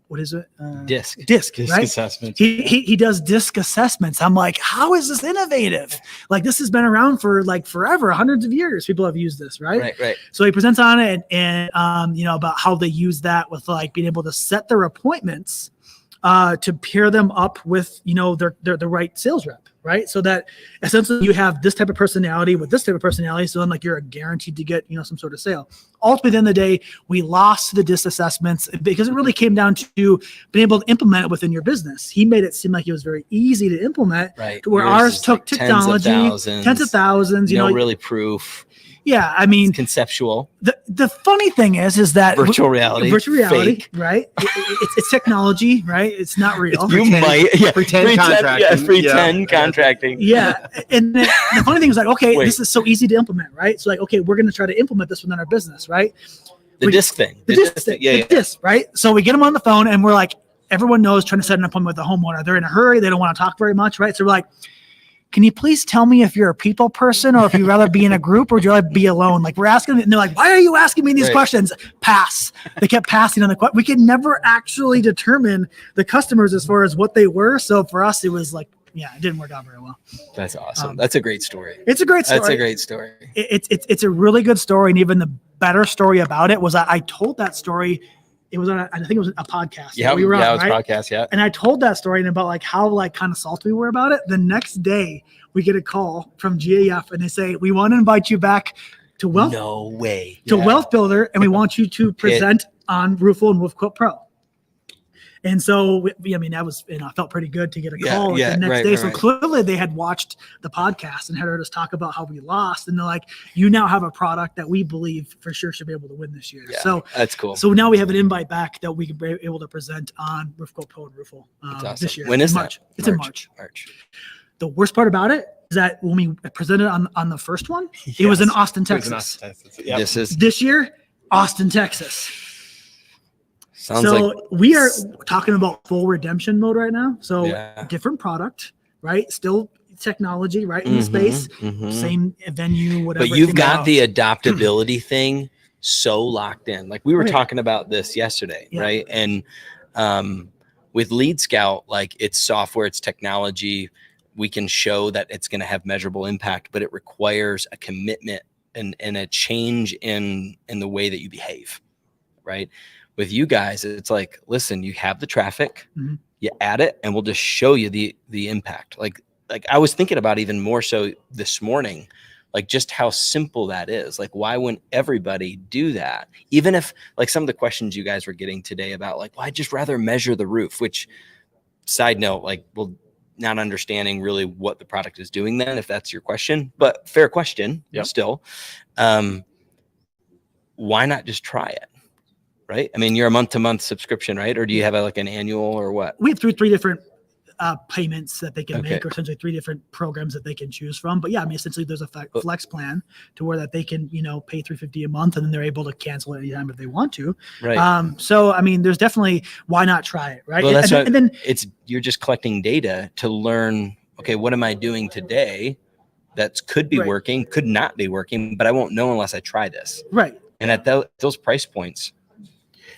what is it? Disc right? assessments. He does disc assessments. I'm like, how is this innovative? Like, this has been around for like forever, hundreds of years. People have used this, right? Right. So he presents on it and about how they use that with like being able to set their appointments to pair them up with, the right sales rep, right? So that essentially you have this type of personality with this type of personality. So then like you're guaranteed to get, some sort of sale. Ultimately, at the end of the day, we lost the disc assessments because it really came down to being able to implement it within your business. He made it seem like it was very easy to implement, right? Where ours took like technology, tens of thousands, really proof. Yeah, I mean, it's conceptual. The funny thing is that virtual reality, fake. Right? It's technology, right? It's not real. Pretend contracting. Yeah, pretend contracting. Yeah, and the funny thing is like, okay, this is so easy to implement, right? So like, okay, we're going to try to implement this within our business, right? The disc thing. The disc, right? So we get them on the phone, and we're like, everyone knows trying to set an appointment with the homeowner. They're in a hurry. They don't want to talk very much, right? So we're like, can you please tell me if you're a people person or if you'd rather be in a group or would you rather be alone? Like we're asking, and they're like, why are you asking me these questions? Pass. They kept passing on the question. We could never actually determine the customers as far as what they were. So for us, it was like, it didn't work out very well. That's awesome. That's a great story. It's a great story. That's a great story. It's a really good story. And even the better story about it was I told that story. It was I think it was a podcast. Yeah, we were on, it was right? podcast. Yeah, and I told that story and about like how like kind of salty we were about it. The next day, we get a call from GAF and they say, we want to invite you back to Wealth. No way. To Wealth Builder, and we want you to present on Roofle and Roofquote Pro. And so, that was, I felt pretty good to get a call the next day. So clearly they had watched the podcast and had heard us talk about how we lost. And they're like, you now have a product that we believe for sure should be able to win this year. Yeah, so that's cool. So now we have an invite back that we can be able to present on Roofquote Pro and Roofle this year. When is March. That? It's in March. The worst part about it is that when we presented on the first one, it was in Austin, Texas. Yep. This year, Austin, Texas. Sounds like we are talking about full redemption mode right now. So different product, right? Still technology, right? In the space, same venue, whatever. But you've got the adoptability thing so locked in. Like we were talking about this yesterday, right? And with Lead Scout, like it's software, it's technology. We can show that it's going to have measurable impact, but it requires a commitment and a change in the way that you behave, right? With you guys, it's like, listen, you have the traffic, you add it, and we'll just show you the impact. Like I was thinking about even more so this morning, like just how simple that is. Like, why wouldn't everybody do that? Even if like some of the questions you guys were getting today about like, well, I'd just rather measure the roof, which side note, like, well, not understanding really what the product is doing then, if that's your question, but fair question still. Why not just try it? Right? I mean, you're a month-to-month subscription, right? Or do you have like an annual or what? We have three different payments that they can make, or essentially 3 different programs that they can choose from. But yeah, I mean, essentially there's a flex plan to where that they can, pay $350 a month, and then they're able to cancel it anytime if they want to. Right. So, I mean, there's definitely, why not try it? Right. Well, and then you're just collecting data to learn, okay, what am I doing today that could be working, could not be working, but I won't know unless I try this. Right. And at those price points,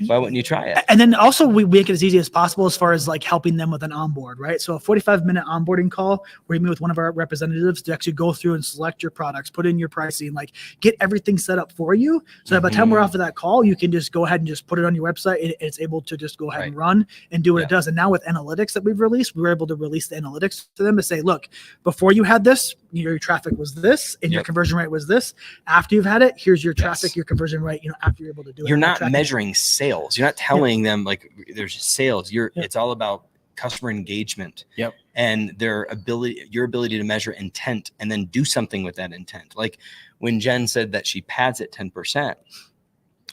why wouldn't you try it? And then also we make it as easy as possible as far as like helping them with an onboard, right? So a 45-minute onboarding call where you meet with one of our representatives to actually go through and select your products, put in your pricing, like get everything set up for you. So that by the time we're off of that call, you can just go ahead and just put it on your website. It's able to just go ahead and run and do what it does. And now with analytics that we've released, we were able to release the analytics to them to say, look, before you had this, your traffic was this and your conversion rate was this. After you've had it, here's your traffic, your conversion rate, after you're able to do it. You're not measuring sales. You're not telling them like there's sales. It's all about customer engagement. And your ability to measure intent and then do something with that intent. Like when Jen said that she pads at 10%,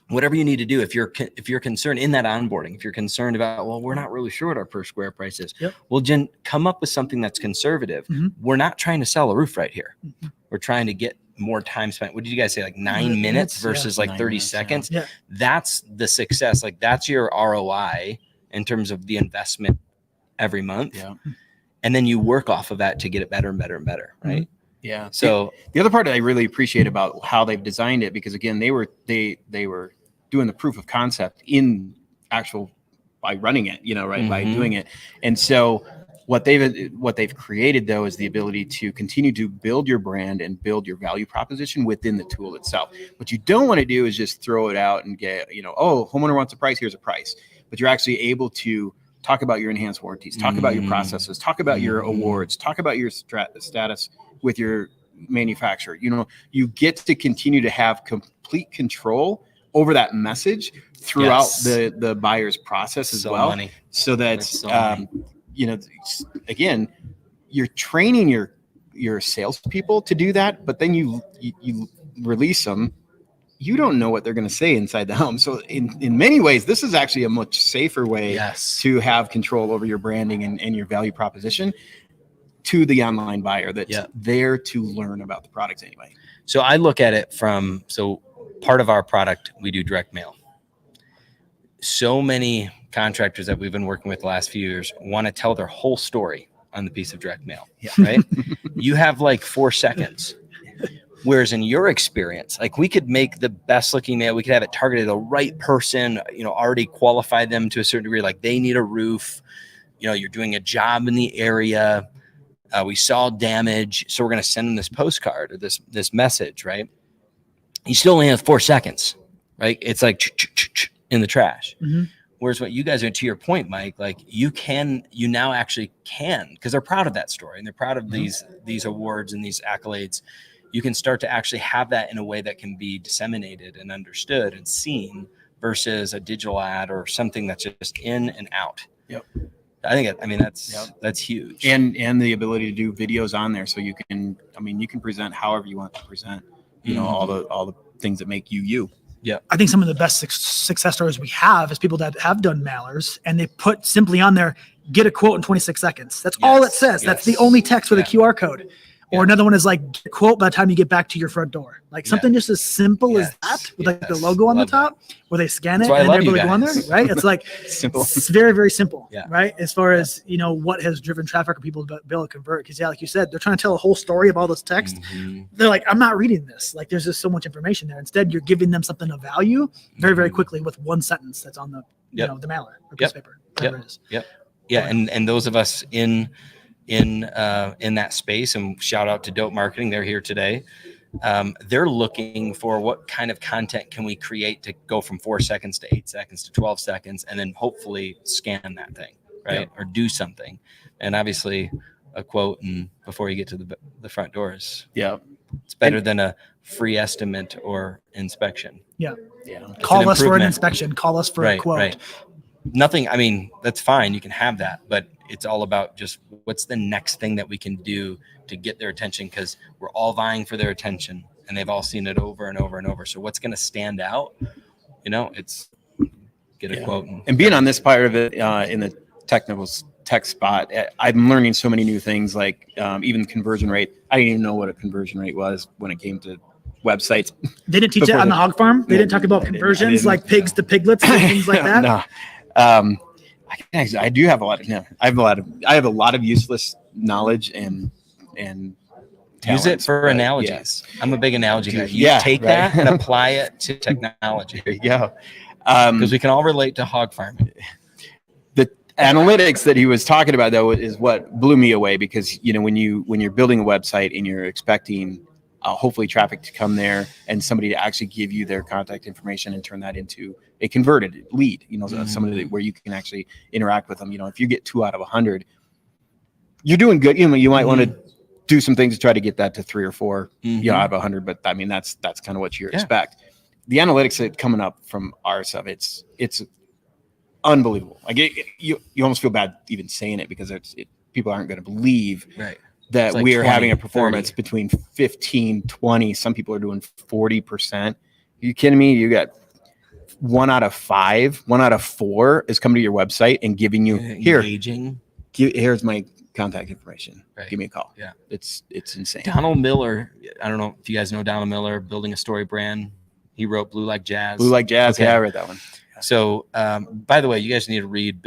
whatever you need to do, if you're concerned in that onboarding, if you're concerned about, well, we're not really sure what our per square price is. Well, Jen, come up with something that's conservative. We're not trying to sell a roof right here. We're trying to get more time spent. What did you guys say? Like 9 minutes versus like 30 seconds. That's the success. Like that's your ROI in terms of the investment every month. And then you work off of that to get it better and better and better. Right. Yeah. So the other part that I really appreciate about how they've designed it, because again, they were doing the proof of concept in actual by running it, by doing it. And so what they've created though is the ability to continue to build your brand and build your value proposition within the tool itself. What you don't want to do is just throw it out and get, oh, homeowner wants a price, here's a price. But you're actually able to talk about your enhanced warranties, talk about your processes, talk about your awards, talk about your status with your manufacturer. You get to continue to have complete control over that message throughout the buyer's process as well. So that, again, you're training your salespeople to do that, but then you release them. You don't know what they're going to say inside the home. So in many ways, this is actually a much safer way to have control over your branding and your value proposition to the online buyer that's there to learn about the products anyway. So I look at it part of our product, we do direct mail. So many contractors that we've been working with the last few years want to tell their whole story on the piece of direct mail, right? You have like 4 seconds. Whereas in your experience, like we could make the best looking mail, we could have it targeted the right person, already qualify them to a certain degree, like they need a roof, you're doing a job in the area. We saw damage, so we're going to send them this postcard or this message, right? You still only have 4 seconds, right? It's like in the trash. Whereas what you guys are, to your point, Mike, like you now actually can, because they're proud of that story and they're proud of these awards and these accolades. You can start to actually have that in a way that can be disseminated and understood and seen versus a digital ad or something that's just in and out. That's huge. And the ability to do videos on there. So you can present however you want to present, all the things that make you. Yeah. I think some of the best success stories we have is people that have done mailers and they put simply on there, get a quote in 26 seconds. That's all it says. That's the only text with a QR code. Or another one is like quote by the time you get back to your front door. Like something just as simple as that with like the logo on the top where they scan it and they're able to go on there, right? It's like simple. It's very, very simple, right? As far as, what has driven traffic or people to be able to convert. Because like you said, they're trying to tell a whole story of all this text. They're like, I'm not reading this. Like there's just so much information there. Instead, you're giving them something of value very, very quickly with one sentence that's on the, the mailer or piece of paper. Yeah. And those of us in that space, and shout out to Dope Marketing, they're here today. They're looking for what kind of content can we create to go from 4 seconds to 8 seconds to 12 seconds, and then hopefully scan that thing, right? Or do something. And obviously a quote and before you get to the front doors. It's better than a free estimate or inspection. Call us for an inspection. Call us for a quote. Right. Nothing. I mean, that's fine. You can have that, but it's all about just what's the next thing that we can do to get their attention, because we're all vying for their attention and they've all seen it over and over and over. So what's going to stand out? It's get a quote. And being on this part of it in the technical text bot. I'm learning so many new things, like even conversion rate. I didn't even know what a conversion rate was when it came to websites. They didn't teach that on the hog farm. They didn't talk about conversions like pigs to piglets and things like that. No. I do have a lot of. Yeah, I have a lot of useless knowledge and use it talents, for but, analogies. yeah. I'm a big analogy guy. Take right. that and apply it to technology. There you go. Because we can all relate to hog farming. The analytics that he was talking about, though, is what blew me away, because when you're building a website and you're expecting hopefully traffic to come there and somebody to actually give you their contact information and turn that into a converted lead, somebody where you can actually interact with them. If you get 2 out of 100, you're doing good. You might want to do some things to try to get that to 3 or 4 out of 100, but I mean that's kind of what you expect. The analytics that coming up from our stuff, it's unbelievable. Like you almost feel bad even saying it, because people aren't going to believe that like we are having a performance 30. Between 15, 20. Some people are doing 40%. Are you kidding me? You got 1 out of 5, 1 out of 4 is coming to your website and giving you here's my contact information. Right. Give me a call. Yeah. It's insane. Donald Miller. I don't know if you guys know Donald Miller, Building a Story Brand. He wrote Blue Like Jazz. Blue Like Jazz. Okay. Yeah, I read that one. Yeah. So, by the way, you guys need to read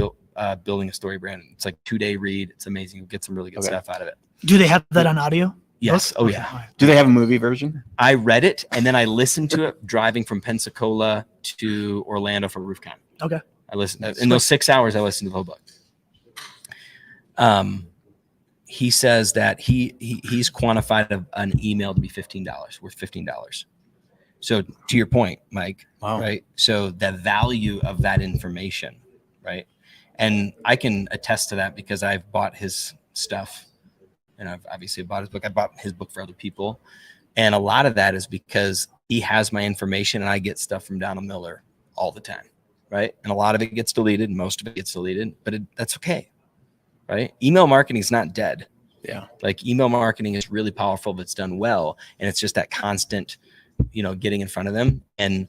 Building a Story Brand. It's like 2-day read. It's amazing. You'll get some really good stuff out of it. Do they have that on audio? Yes. Oh, yeah. Do they have a movie version? I read it, and then I listened to it driving from Pensacola to Orlando for RoofCon. Okay. I listened in those 6 hours. I listened to the whole book. He says that he's quantified an email to be $15, worth $15. So to your point, Mike, right? So the value of that information, right? And I can attest to that because I've bought his stuff, and I've obviously bought his book. I bought his book for other people. And a lot of that is because he has my information, and I get stuff from Donald Miller all the time, right? And a lot of it gets deleted, most of it gets deleted, but that's okay, right? Email marketing is not dead. Yeah. Like email marketing is really powerful if it's done well. And it's just that constant, getting in front of them. And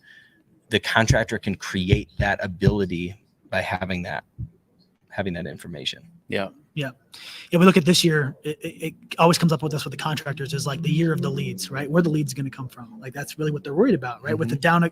the contractor can create that ability by having that information. Yeah. Yeah. If we look at this year, it always comes up with us with the contractors is like the year of the leads, right? Where the leads going to come from? Like that's really what they're worried about, right? With the down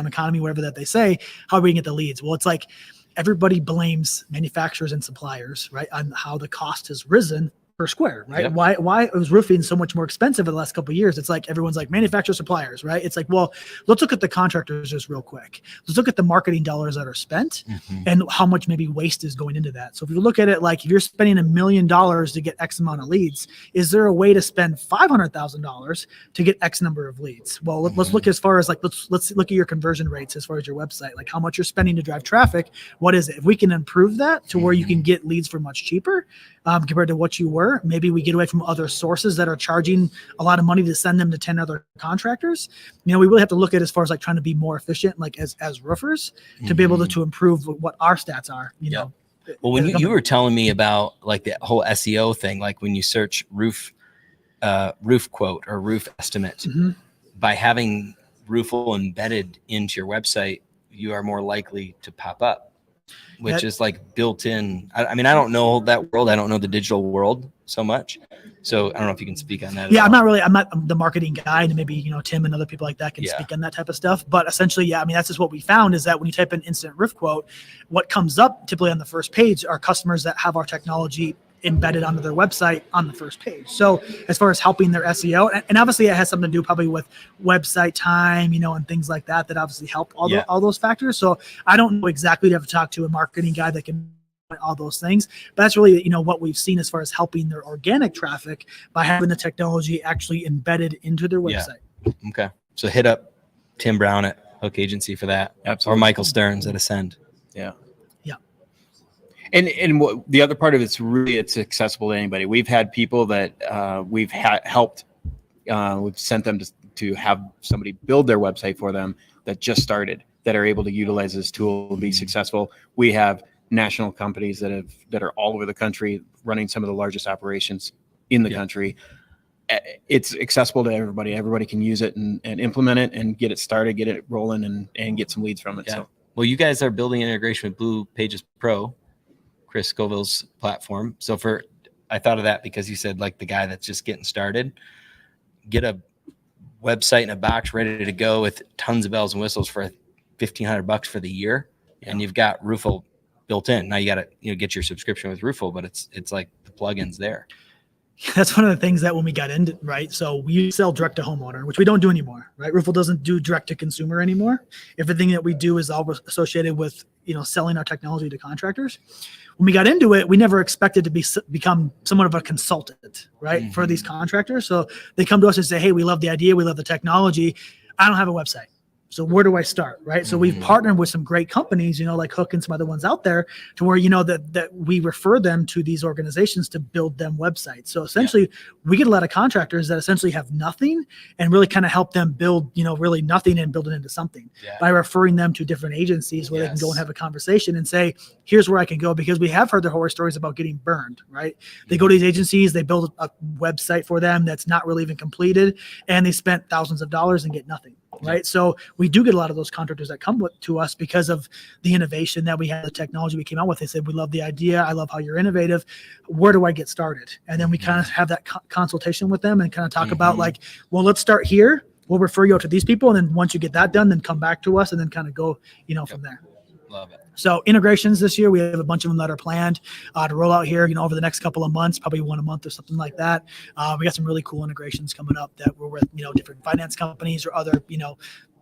economy, whatever that they say, how are we going to get the leads? Well, it's like everybody blames manufacturers and suppliers, right, on how the cost has risen per square, right? Yep. Why was roofing so much more expensive in the last couple of years? It's like everyone's like manufacturer suppliers, right? It's like, well, let's look at the contractors just real quick. Let's look at the marketing dollars that are spent and how much maybe waste is going into that. So if you look at it like if you're spending $1 million to get X amount of leads, is there a way to spend $500,000 to get X number of leads? Well, let's look as far as like let's look at your conversion rates as far as your website, like how much you're spending to drive traffic. What is it? If we can improve that to where you can get leads for much cheaper compared to what you were. Maybe we get away from other sources that are charging a lot of money to send them to 10 other contractors. We really have to look at as far as like trying to be more efficient, like as roofers, to be able to improve what our stats are. You know. Well, when you were telling me about like the whole SEO thing, like when you search roof quote or roof estimate, by having Roofle embedded into your website, you are more likely to pop up. Which is like built in. I mean, I don't know that world. I don't know the digital world so much. So I don't know if you can speak on that. Yeah, I'm not the marketing guy, and maybe, Tim and other people like that can speak on that type of stuff. But essentially, I mean, that's just what we found is that when you type in instant roof quote, what comes up typically on the first page are customers that have our technology embedded onto their website on the first page. So as far as helping their SEO, and obviously it has something to do probably with website time, and things like that obviously help all those factors. So I don't know exactly to have to talk to a marketing guy that can all those things, but that's really, what we've seen as far as helping their organic traffic by having the technology actually embedded into their website. Okay. So hit up Tim Brown at Hook Agency for that. Absolutely. Or Michael Stearns at Ascend. Yeah. And what the other part of it's accessible to anybody. We've had people that we've helped. We've sent them to have somebody build their website for them that just started, that are able to utilize this tool and be successful. We have national companies that are all over the country running some of the largest operations in the country. It's accessible to everybody. Everybody can use it and implement it and get it started, get it rolling, and get some leads from it. Yeah. So, well, you guys are building an integration with Blue Pages Pro. Chris Scoville's platform. So I thought of that because you said like the guy that's just getting started, get a website in a box ready to go with tons of bells and whistles for $1,500 for the year. And you've got Roofle built in. Now you got to get your subscription with Roofle, but it's like the plugins there. That's one of the things that when we got into, right? So we sell direct to homeowner, which we don't do anymore, right? Roofle doesn't do direct to consumer anymore. Everything that we do is all associated with, selling our technology to contractors. When we got into it, we never expected to become somewhat of a consultant, right? For these contractors. So they come to us and say, hey, we love the idea. We love the technology. I don't have a website. So where do I start, right? So we've partnered with some great companies, like Hook and some other ones out there to where, that we refer them to these organizations to build them websites. So essentially we get a lot of contractors that essentially have nothing and really kind of help them build, really nothing and build it into something by referring them to different agencies where they can go and have a conversation and say, here's where I can go, because we have heard the horror stories about getting burned, right? They go to these agencies, they build a website for them that's not really even completed, and they spent thousands of dollars and get nothing. Right. So we do get a lot of those contractors that come to us because of the innovation that we have, the technology we came out with. They said, we love the idea. I love how you're innovative. Where do I get started? And then we kind of have that consultation with them and kind of talk about like, well, let's start here. We'll refer you out to these people. And then once you get that done, then come back to us and then kind of go, from there. Love it. So integrations this year, we have a bunch of them that are planned to roll out here, over the next couple of months, probably one a month or something like that. We got some really cool integrations coming up that we're with, different finance companies or other,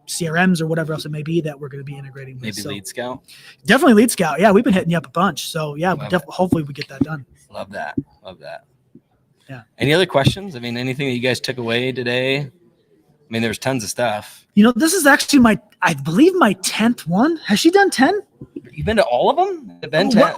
CRMs or whatever else it may be that we're going to be integrating with. Maybe Lead Scout. Definitely Lead Scout. Yeah, we've been hitting you up a bunch. So yeah, hopefully we get that done. Love that. Yeah. Any other questions? I mean, anything that you guys took away today? I mean, there's tons of stuff. This is actually I believe my 10th one. Has she done 10? You've been to all of them?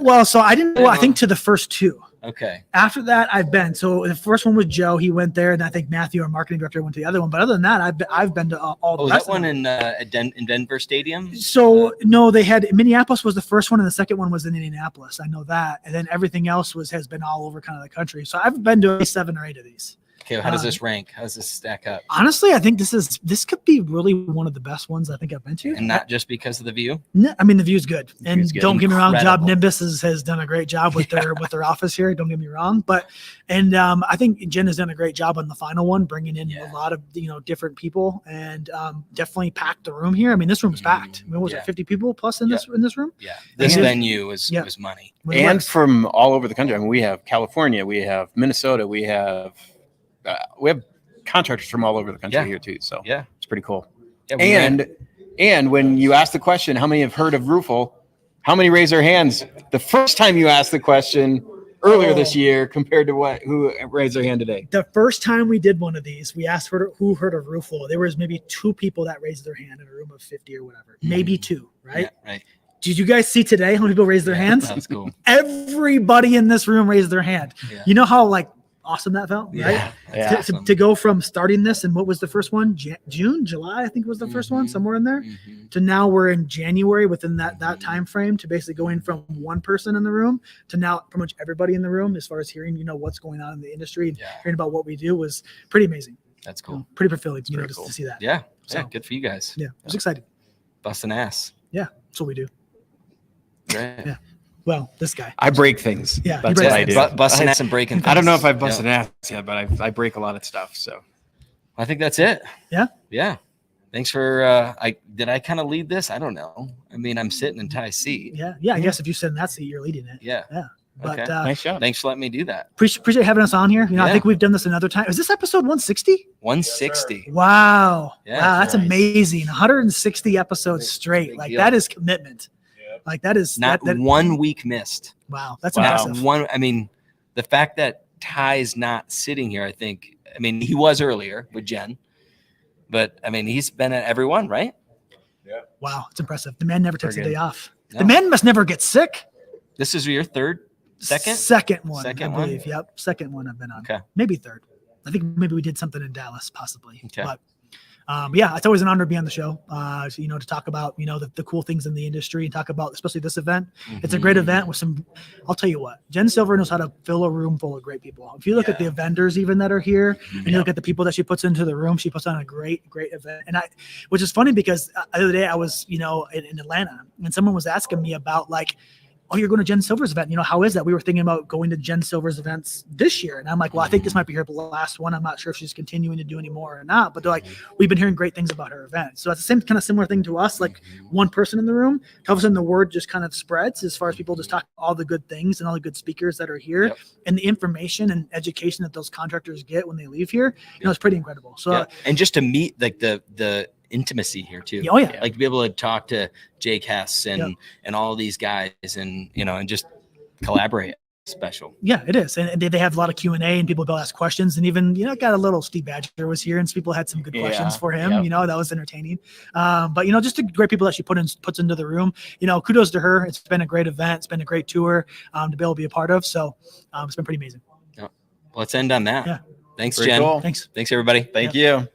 Well, so I didn't go, I think to the first 2. Okay. After that, I've been. So the first one was Joe. He went there, and I think Matthew, our marketing director, went to the other one. But other than that, I've been to all the rest. Was that one in Denver Stadium? So no, they had Minneapolis was the first one, and the second one was in Indianapolis. I know that, and then everything else has been all over kind of the country. So I've been to 7 or 8 of these. Okay, how does this rank? How does this stack up? Honestly, I think this could be really one of the best ones I think I've been to. And not just because of the view? No, I mean, the view's good. And don't get me wrong, Job Incredible. Nimbus has done a great job with their office here. Don't get me wrong. But I think Jen has done a great job on the final one, bringing in a lot of different people and definitely packed the room here. I mean, this room is packed. I mean, was it 50 people plus in this room? Yeah. This venue was money. And from all over the country. I mean, we have California, we have Minnesota, we have contractors from all over the country here too. So it's pretty cool. Yeah, and when you ask the question, how many have heard of Roofle? How many raise their hands the first time you asked the question earlier this year compared to who raised their hand today? The first time we did one of these, we asked who heard of Roofle. There was maybe 2 people that raised their hand in a room of 50 or whatever. Maybe 2, right? Yeah, right. Did you guys see today how many people raised their hands? That's cool. Everybody in this room raised their hand. Yeah. You know how awesome that felt, right? Yeah. To go from starting this and what was the first one? July, I think was the first one, somewhere in there. To now we're in January within that time frame to basically going from one person in the room to now pretty much everybody in the room as far as hearing, what's going on in the industry and hearing about what we do was pretty amazing. That's cool. Pretty fulfilling, Cool. to see that. Yeah. Good for you guys. Yeah. I was excited. Busting ass. Yeah. That's what we do. Right. Yeah. Well, this guy. I break things. Yeah, that's what I do. Busting ass and breaking things. I don't know if I've busted an ass yet, but I break a lot of stuff. So I think that's it. Yeah. Yeah. Thanks for did I kind of lead this? I don't know. I mean, I'm sitting in Ty's seat. Yeah. Yeah. I guess if you sit in that seat, you're leading it. Yeah. Yeah. But Okay. nice job. Thanks for letting me do that. appreciate having us on here. I Yeah. think we've done this another time. Is this episode 160? 160. Wow. Yeah, Wow. That's nice. amazing. 160 episodes straight. Big Like deal. that is commitment. Like that is Not that, 1 week missed. wow. That's Not impressive. one. I mean, the fact that Ty's not sitting here, I mean, he was earlier with Jen, but I mean, he's been at every one, right? Wow. It's impressive. The man never takes a Very day good. off. No. The man must never get sick. This is your second one, Second I one? believe. Yep. Second one I've been on. Okay. Maybe third. I think maybe we did something in Dallas, possibly. Okay. But yeah, it's always an honor to be on the show. To talk about the cool things in the industry and talk about especially this event. It's a great event with some. I'll tell you what, Jen Silver knows how to fill a room full of great people. If you look at the vendors even that are here, and you look at the people that she puts into the room, she puts on a great event. And which is funny because the other day I was in Atlanta and someone was asking me about oh, you're going to Jen Silver's event. How is that? We were thinking about going to Jen Silver's events this year. And I'm like, well, I think this might be her last one. I'm not sure if she's continuing to do any more or not, but they're like, we've been hearing great things about her event. So it's the same kind of similar thing to us, like one person in the room, all of a sudden the word just kind of spreads as far as people just talk all the good things and all the good speakers that are here and the information and education that those contractors get when they leave here, it's pretty incredible. So, and just to meet like the intimacy here too. Oh yeah. Like to be able to talk to Jake Hess and all these guys and, and just collaborate. Special. Yeah, it is. And they have a lot of Q&A and people will ask questions. And even, got a little Steve Badger was here and some people had some good questions for him, that was entertaining. But, just the great people that she puts into the room, kudos to her. It's been a great event. It's been a great tour to be able to be a part of. So it's been pretty amazing. Let's end on that. Yeah. Thanks, Very Jen. cool. Thanks. Thanks, everybody. Thank you.